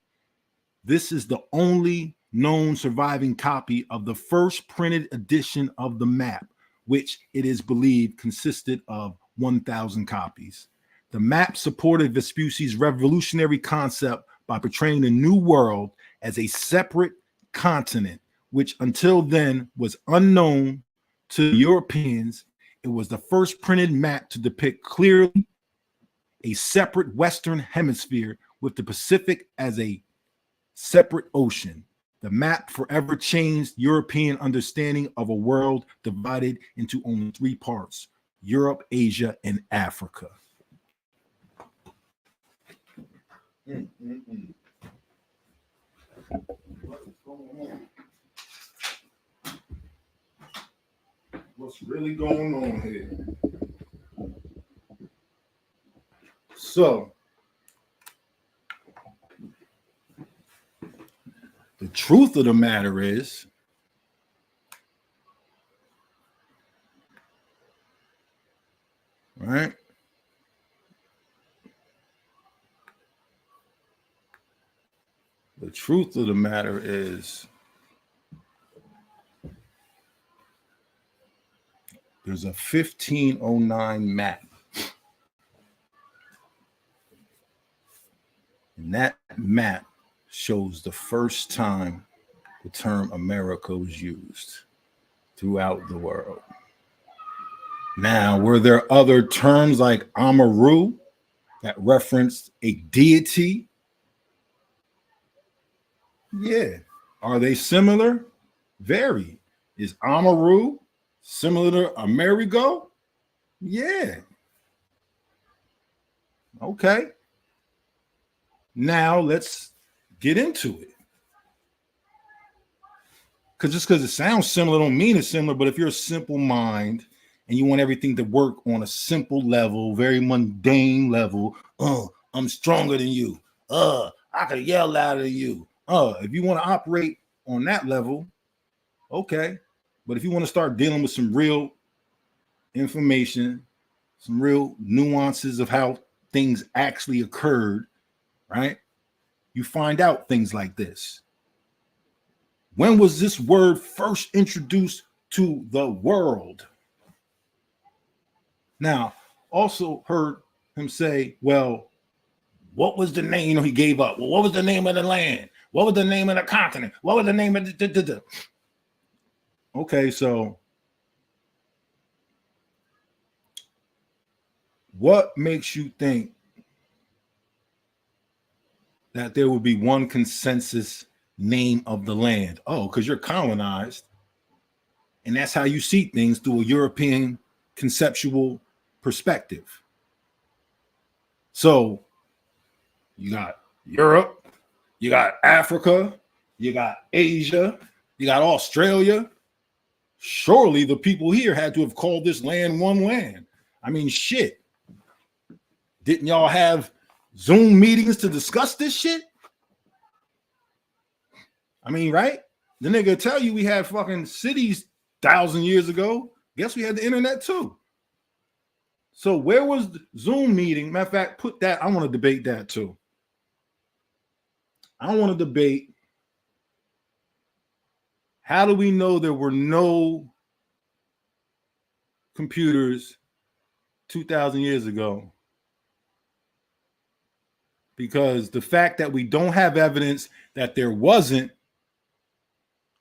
This is the only known surviving copy of the first printed edition of the map, which it is believed consisted of 1,000 copies. The map supported Vespucci's revolutionary concept by portraying the New World as a separate continent, which until then was unknown to Europeans. It was the first printed map to depict clearly a separate Western hemisphere with the Pacific as a separate ocean. The map forever changed European understanding of a world divided into only 3 parts: Europe, Asia, and Africa. What is going on? What's really going on here? So, the truth of the matter is, right? The truth of the matter is, there's a 1509 map. And that map shows the first time the term America was used throughout the world. Now, were there other terms like Ameru that referenced a deity? Yeah. Are they similar? Very. Is Ameru similar to Amerigo? Yeah. Okay. Now let's get into it. Just because it sounds similar don't mean it's similar, but if you're a simple mind and you want everything to work on a simple level, very mundane level, I'm stronger than you. I could yell louder than you. If you want to operate on that level, okay. But if you want to start dealing with some real information, some real nuances of how things actually occurred, right? You find out things like this. When was this word first introduced to the world? Now, also heard him say, well, what was the name? You know, he gave up. Well, what was the name of the land? What was the name of the continent? What was the name of the... Okay, so what makes you think that there will be one consensus name of the land? Oh, because you're colonized. And that's how you see things through a European conceptual perspective. So you got Europe, you got Africa, you got Asia, you got Australia. Surely the people here had to have called this land one land. I mean, shit. Didn't y'all have Zoom meetings to discuss this shit? I mean, right? The nigga tell you we had fucking cities 1,000 years ago. Guess we had the internet too. So where was the Zoom meeting? Matter of fact, put that. I want to debate that too. I want to debate, how do we know there were no computers 2,000 years ago? Because the fact that we don't have evidence that there wasn't,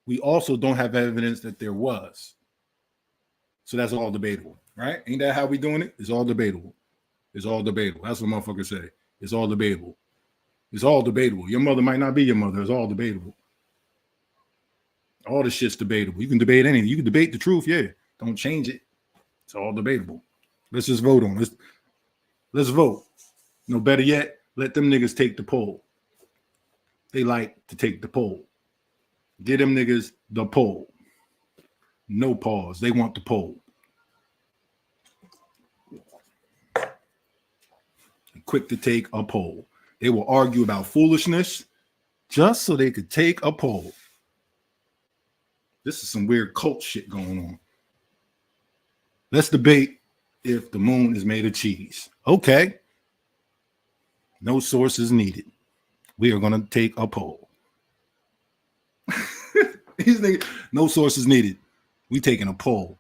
we also don't have evidence that there was. So that's all debatable, right? Ain't that how we doing it? It's all debatable. It's all debatable. That's what motherfuckers say. It's all debatable. It's all debatable. Your mother might not be your mother. It's all debatable. All this shit's debatable. You can debate anything. You can debate the truth, yeah. Don't change it. It's all debatable. Let's just vote on it. Let's vote. No, better yet, let them niggas take the poll. They like to take the poll. Get them niggas the poll. No pause. They want the poll. Quick to take a poll. They will argue about foolishness just so they could take a poll. This is some weird cult shit going on. Let's debate if the moon is made of cheese. Okay. No sources needed. We are going to take a poll. These niggas, no sources needed. We taking a poll.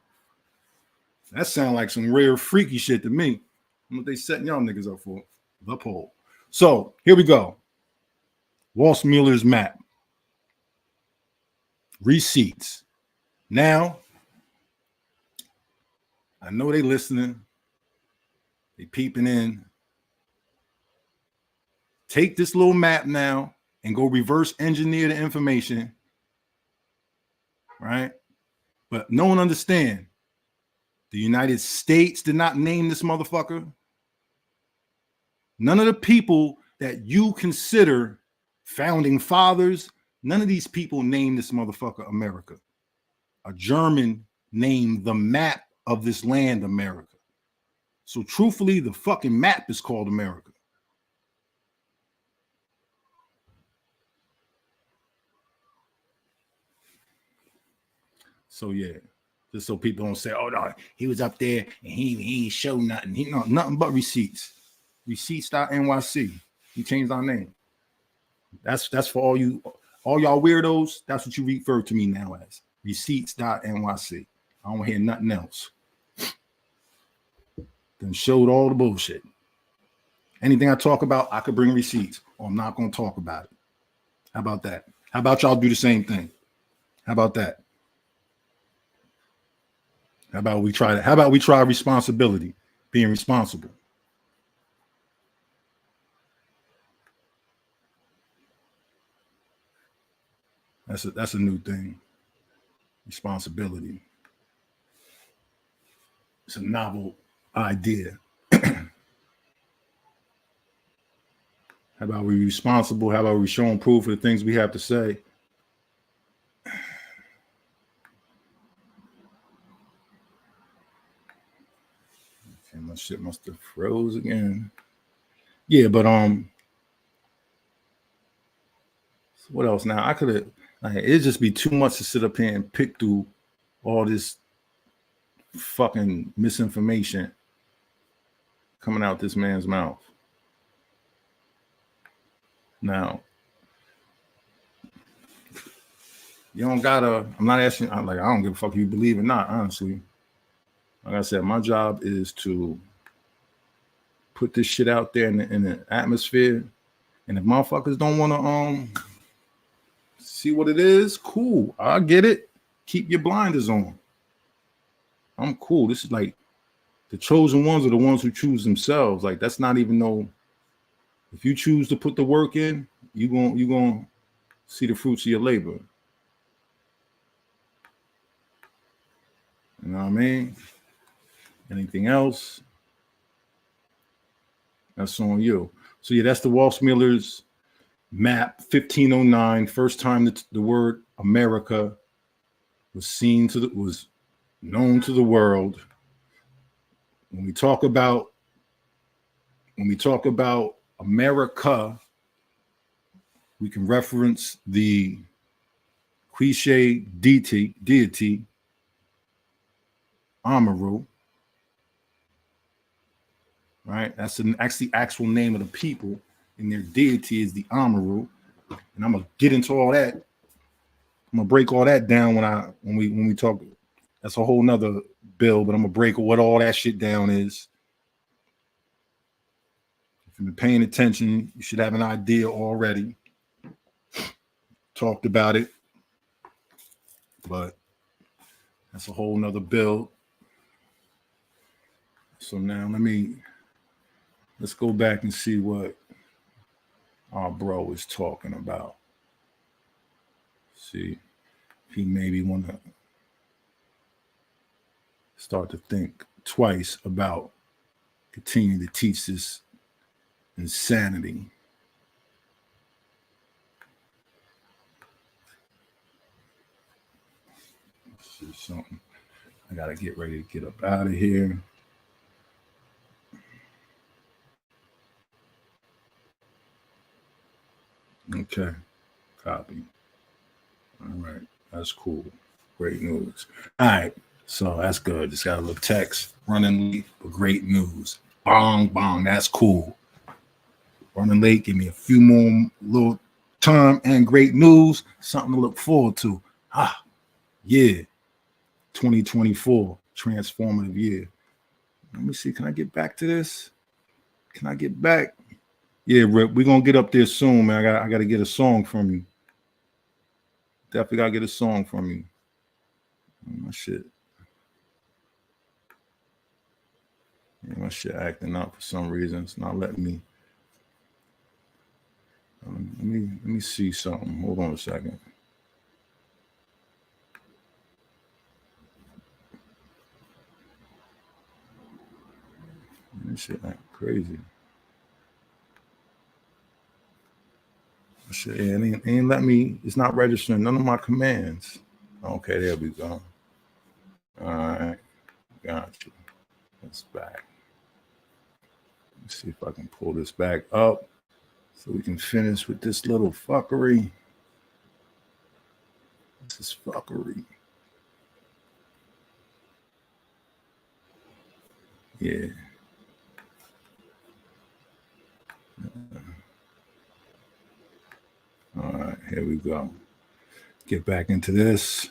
That sounds like some rare freaky shit to me. What they setting y'all niggas up for? The poll. So here we go. Walsh Muller's map. Receipts. Now, I know they listening. They peeping in. Take this little map now and go reverse engineer the information right? But no one understand. The United States did not name this motherfucker. None of the people that you consider founding fathers, none of these people named this motherfucker America. A German named the map of this land America. So truthfully, the fucking map is called America. So yeah, just so people don't say, oh no, he was up there and he ain't show nothing. He no nothing but receipts. Receipts.nyc. He changed our name. That's for all y'all weirdos. That's what you refer to me now as. Receipts.nyc. I don't hear nothing else. Then showed all the bullshit. Anything I talk about, I could bring receipts, or I'm not going to talk about it. How about that? How about y'all do the same thing? How about that? How about we try that? How about we try responsibility, being responsible? That's a new thing. Responsibility. It's a novel idea. How about we responsible? How about we showing proof of the things we have to say? Okay, my shit must have froze again. Yeah, but what else? Now I could have. It'd just be too much to sit up here and pick through all this fucking misinformation coming out this man's mouth. Now, you don't gotta. I'm not asking. I don't give a fuck if you believe or not. Honestly, like I said, my job is to put this shit out there in the atmosphere, and if motherfuckers don't want to see what it is, cool. I get it. Keep your blinders on. I'm cool. This is like the chosen ones are the ones who choose themselves. Like that's not even no. If you choose to put the work in, you gonna see the fruits of your labor. You know what I mean? Anything else? That's on you. So yeah, that's the Walsh Miller's map, 1509. First time that the word America was known to the world. When we talk about America, we can reference the cliche deity Ameru, right? That's the actual name of the people, and their deity is the Ameru. And I'm gonna get into all that. I'm gonna break all that down when we talk. That's a whole nother bill, but I'm gonna break what all that shit down is. If you've been paying attention, you should have an idea already. Talked about it, but that's a whole nother bill. So now let's go back and see what our bro is talking about. See if he maybe want to start to think twice about continuing to teach this insanity. Let's see something. I gotta get ready to get up out of here. Okay, copy. All right, that's cool. Great news. All right, so that's good. Just got a little text. Running late, but great news. Bong, bong, that's cool. Running late, give me a few more little time and great news. Something to look forward to. Yeah. 2024, transformative year. Let me see. Can I get back to this? Can I get back? Yeah, Rip, we're gonna get up there soon, man. I gotta get a song from you. Definitely gotta get a song from you. My shit. Yeah, my shit acting up for some reason. It's not letting me. Let me see something. Hold on a second. This shit like crazy. Shit, it ain't let me. It's not registering none of my commands. Okay, there we go. All right, got you. It's back. Let's see if I can pull this back up so we can finish with this little fuckery. This is fuckery. Yeah. All right, here we go. Get back into this.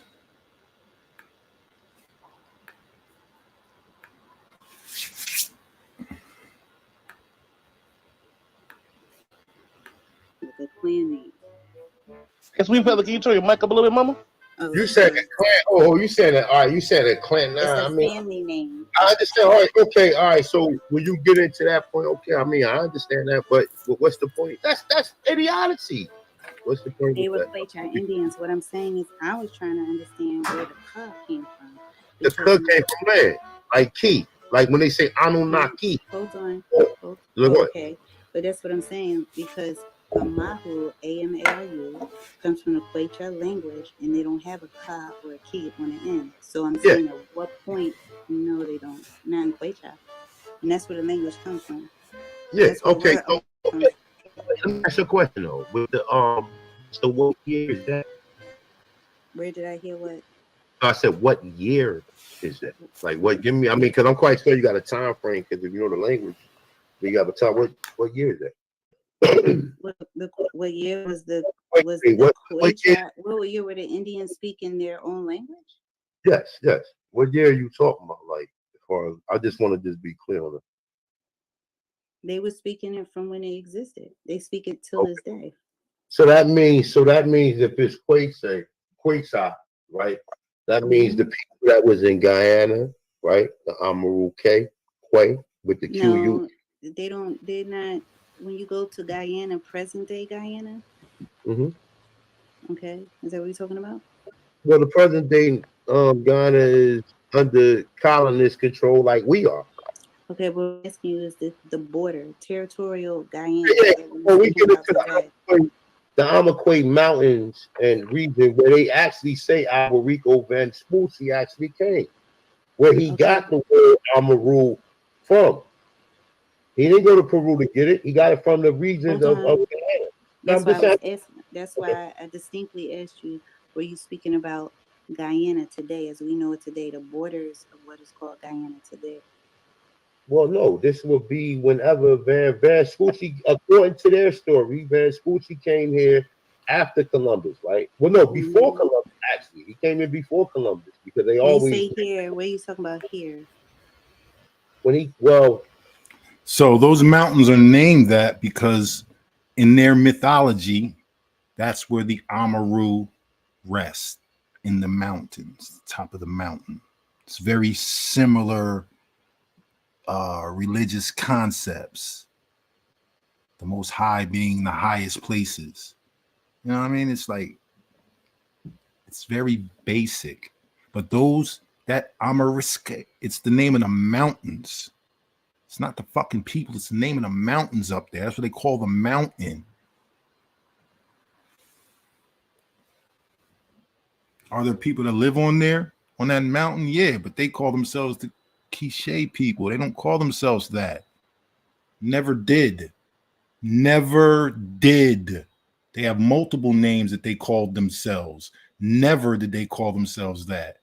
The clan name. Yes, we fella, can you turn your mic up a little bit, mama? Oh, You said that Clan. Oh, you said that. All right, you said that Clan. it's Nah, a I mean, family name. I understand. All right, okay, all right. So when you get into that point, okay, I mean, I understand that, but what's the point? That's idiocy. What's the point They of were that? Quechua Indians. What I'm saying is, I was trying to understand where the ka came from. The cook came from land, like key, like when they say Anunnaki. Hold on. Look what. Okay, but that's what I'm saying, because Amaru, A-M-A-R-U, comes from the Quechua language, and they don't have a ka or a ki on the end. So I'm saying, at what point? No, they don't. Not in Quechua, and that's where the language comes from. Yeah. That's where Okay. the So, word let me ask you a question though. With the so what year is that? Where did I hear what? I said, what year is that? Like, what? Give me. I mean, because I'm quite sure you got a time frame. Because if you know the language, you got to tell what year is that? What year was the What Quechua? What year were the Indians speaking their own language? Yes. What year are you talking about? Like, as far as I just want to just be clear on it. They were speaking it from when they existed. They speak it till this day. So that means if it's Quechua, right? That means the people that was in Guyana, right? The Ameru K, Quay, with the QU. No, they don't. They're not. When you go to Guyana, present day Guyana. Okay, is that what you're talking about? Well, the present day Guyana is under colonist control, like we are. Okay, well, I'm asking you is the border, territorial Guyana. Well, we get into the Amaquay Mountains and region where they actually say Alberico Van Spoocy actually came, where he got the word Ameru from. He didn't go to Peru to get it. He got it from the regions of Guyana. That's why I distinctly asked you, were you speaking about Guyana today, as we know it today, the borders of what is called Guyana today? Well, no, this would be whenever Van Spoocy, according to their story, Van Spoocy came here after Columbus, right? Well, no, before Columbus, actually. He came in before Columbus because they always say here, where are you talking about here? So those mountains are named that because in their mythology, that's where the Ameru rest, in the mountains, top of the mountain. It's very similar religious concepts. The Most High being the highest places. You know what I mean? It's like, it's very basic. But that Amariska, it's the name of the mountains. It's not the fucking people. It's the name of the mountains up there. That's what they call the mountain. Are there people that live on there, on that mountain? Yeah, but they call themselves the Quiche people. They don't call themselves that. Never did. Never did. They have multiple names that they called themselves. Never did they call themselves that.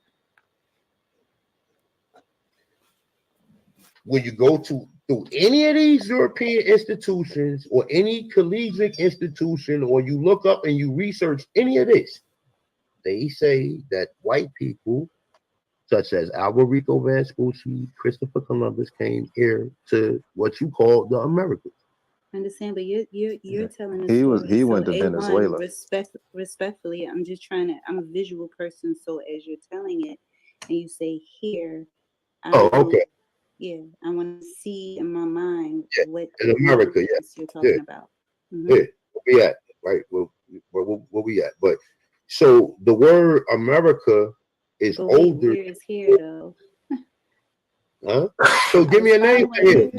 When you go to any of these European institutions or any collegiate institution, or you look up and you research any of this, they say that white people, such as Alberico Vespucci, Christopher Columbus, came here to what you call the Americas. I understand, but you're telling the story. He went to Venezuela. Respectfully, I'm just trying to. I'm a visual person, so as you're telling it, and you say here, okay. Yeah, I want to see in my mind what in America, you're talking about. Yeah, where we at, right? Where we at? But so the word America is older. Where is here though? Huh? So give me a name for him.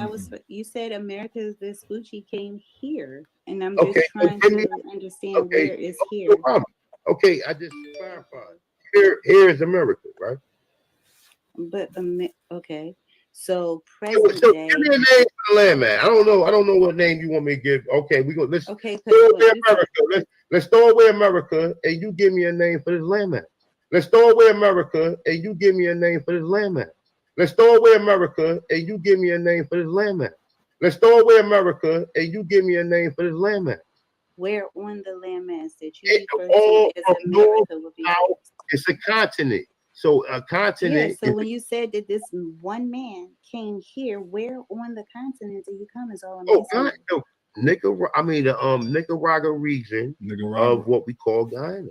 You said America's Vespucci came here, and I'm Okay, just trying to understand where is here. No problem. Okay, I just clarified. Here is America, right? But okay, so So present give day. me a name for the landman. I don't know what name you want me to give. Okay, we go. Let's Okay, throw away America. Let's throw away America, and you give me a name for this landman. Let's throw away America, and you give me a name for this landman. Let's throw away America, and you give me a name for this landman. Let's throw away America, and you give me a name for this landman. Where on the landmass that you refer to as America would be? It's a continent. So a continent. Yeah, so when you said that this one man came here, where on the continent did he come? Is all I'm asking. God, Nicaragua region of what we call Guyana.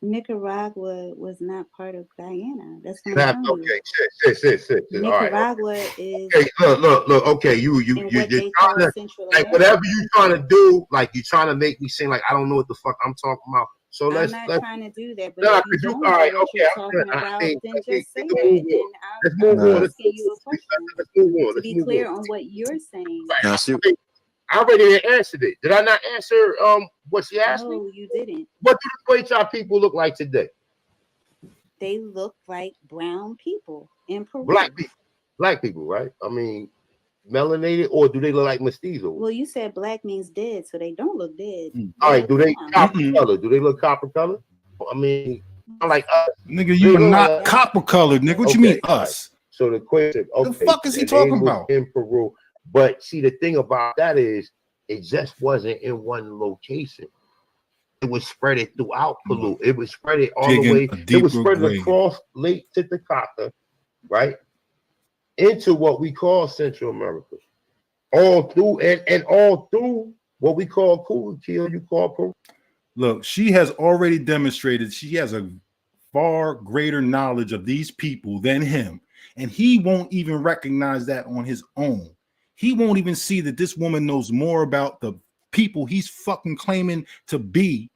Nicaragua was not part of Guyana. That's what I'm telling you. Okay, sis. Nicaragua is. Okay, look. Okay, you're trying to, like, whatever you're trying to do, like you're trying to make me seem like I don't know what the fuck I'm talking about. So I'm let's trying to do that. But if you don't know what you're talking about, then just say that. Let's move on. Let's give you a question. To be clear on what you're saying. I already answered it. Did I not answer what she asked me? No, you didn't. What do the Quechua people look like today? They look like brown people in Peru. Black people, right? I mean, melanated, or do they look like mestizos? Well, you said black means dead, so they don't look dead. All right, do they copper color? Do they look copper color? I mean, like us. Nigga, you are not copper colored, nigga. What you mean us? Right. So the question, okay, the fuck is he talking about? In Peru. But see, the thing about that is, it just wasn't in one location. It was spread it throughout Peru. It was spread it all the way. It was spread across Lake Titicaca, right, into what we call Central America, all through and all through what we call Guayaquil. You call Peru. Look, she has already demonstrated she has a far greater knowledge of these people than him, and he won't even recognize that on his own. He won't even see that this woman knows more about the people he's fucking claiming to be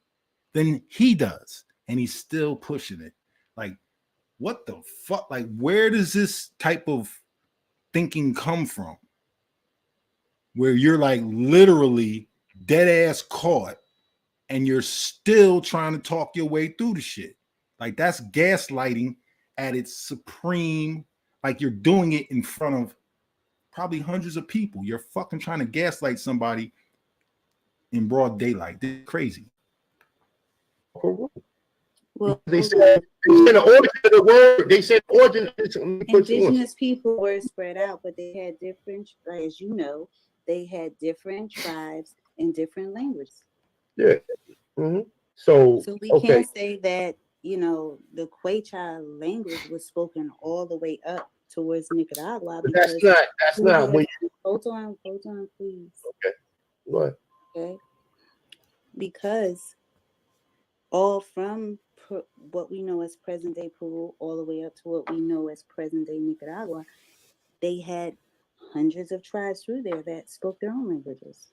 than he does. And he's still pushing it. Like, what the fuck? Like, where does this type of thinking come from? Where you're like literally dead ass caught and you're still trying to talk your way through the shit. Like, that's gaslighting at its supreme, like you're doing it in front of probably hundreds of people. You're fucking trying to gaslight somebody in broad daylight. This is crazy. Well, they said the origin of the word. They said origin. Indigenous people were spread out, but they had different, as you know, they had different tribes and different languages. Yeah. Mm-hmm. So we can't say that, you know, the Quechua language was spoken all the way up towards Nicaragua. Because that's not when you... Hold on, please. Okay. What? Okay. Because all from what we know as present day Peru, all the way up to what we know as present day Nicaragua, they had hundreds of tribes through there that spoke their own languages.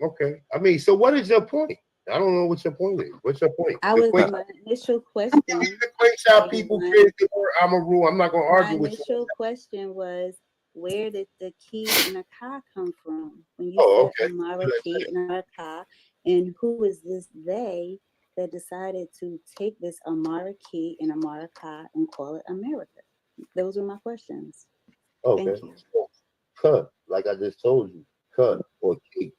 Okay. I mean, so what is your point? I don't know what your point is. What's your point? My initial question. The Quechua people created the word Ameru. I'm not going to argue with you. My initial question was, where did the key and a ka come from? When you said Amara key and a ka, and who is this they that decided to take this Amara key and Amara ka and call it America? Those were my questions. Okay. Thank you. Cut, like I just told you, cut or key.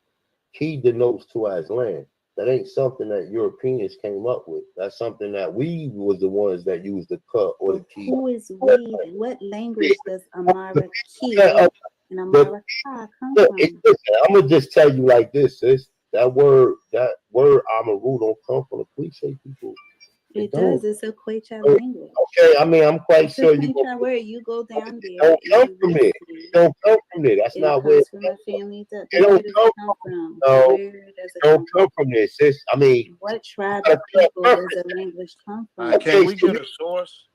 Key denotes to as land. That ain't something that Europeans came up with. That's something that we was the ones that used the cut or the key. Who is we? What language does Amara key and Amara ka come from? I'm gonna just tell you like this, sis. That word Ameru don't come from the Quechua people. It does. It's a Quechua language. Okay, I mean, I'm quite sure you go. Where you go down there. Don't come from it. Don't come from there. That's not where. From a family. It don't come from. No, don't come from there, sis. I mean, what tribe of people does the language come from? Can we get a source?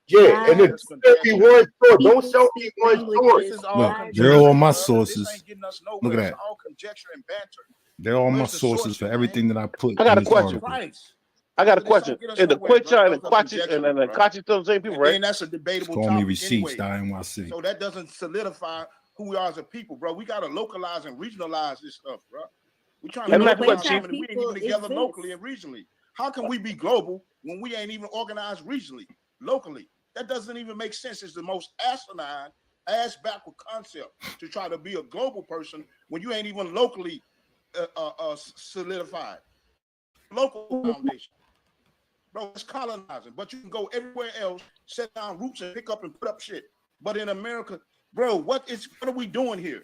Yeah, and it's be one source. Don't show me one source. Look, they're all my sources. Look at that. All conjecture and banter. They're all my sources for everything that I put. I got a question. I got a So they trying question. to get us Is the somewhere, bro. Quechua and the Those are Quachi projections, and the bro. Quachi still the same people, And right? then that's a It's debatable called me topic receipts. anyway. NYC. So that doesn't solidify who we are as a people, bro. We gotta localize and regionalize this stuff, bro. We're trying to And The that's what localize Quechua something and we ain't people even together exist. locally and regionally. How can we be global when we ain't even organized regionally, locally? That doesn't even make sense. It's the most asinine, ass backward concept to try to be a global person when you ain't even locally solidified. Local foundation. Bro, it's colonizing, but you can go everywhere else, set down roots and pick up and put up shit. But in America, bro, what are we doing here?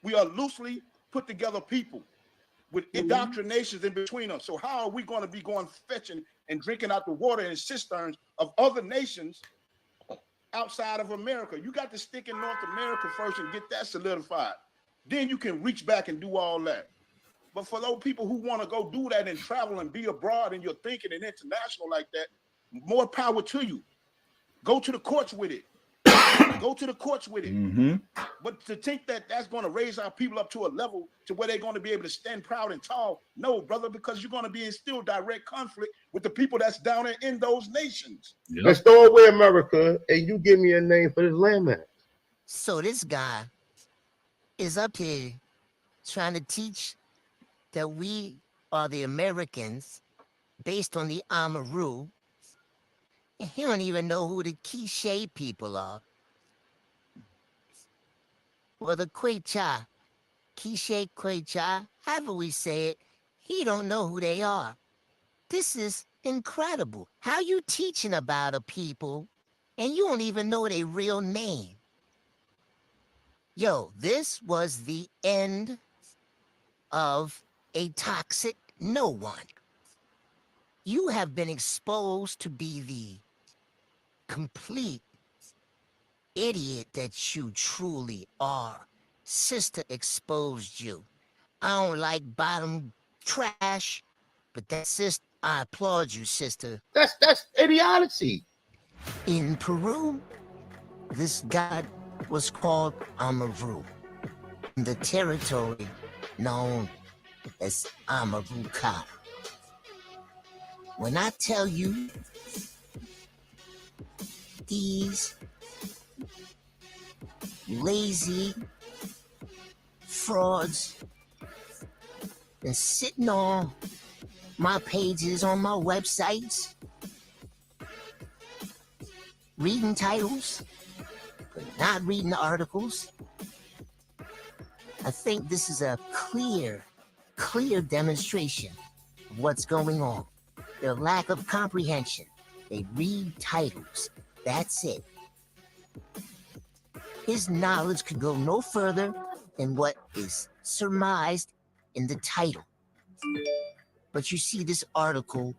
We are loosely put together people with indoctrinations in between us. So how are we going to be going fetching and drinking out the water in cisterns of other nations outside of America? You got to stick in North America first and get that solidified. Then you can reach back and do all that. But for those people who want to go do that and travel and be abroad and you're thinking and international like that, more power to you. Go to the courts with it. Go to the courts with it. Mm-hmm. But to think that that's going to raise our people up to a level to where they're going to be able to stand proud and tall, no, brother, because you're going to be in still direct conflict with the people that's down there in those nations. Yep. Let's throw away America and you give me a name for this landmass. So this guy is up here trying to teach that we are the Americans based on the Ameru. And he don't even know who the Quiche people are. Well, the Quechua, Quiche Quechua, however we say it, he don't know who they are. This is incredible. How you teaching about a people and you don't even know their real name? Yo, this was the end of a toxic no one. You have been exposed to be the complete idiot that you truly are. Sister exposed you. I don't like bottom trash, but that's sister. I applaud you, sister. That's idiocy. In Peru, this god was called Ameru. The territory known as Ameruca. When I tell you these lazy frauds and sitting on my pages on my websites, reading titles, but not reading the articles, I think this is a clear demonstration of what's going on. Their lack of comprehension. They read titles. That's it. His knowledge could go no further than what is surmised in the title. But you see, this article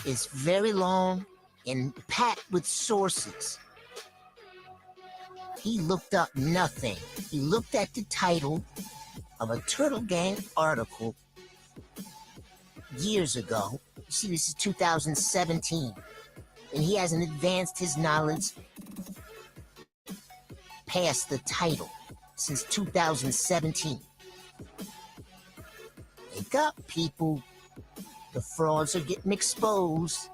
is very long and packed with sources. He looked up nothing. He looked at the title of a Turtle Gang article years ago. You see, this is 2017. And he hasn't advanced his knowledge past the title since 2017. Wake up, people. The frauds are getting exposed.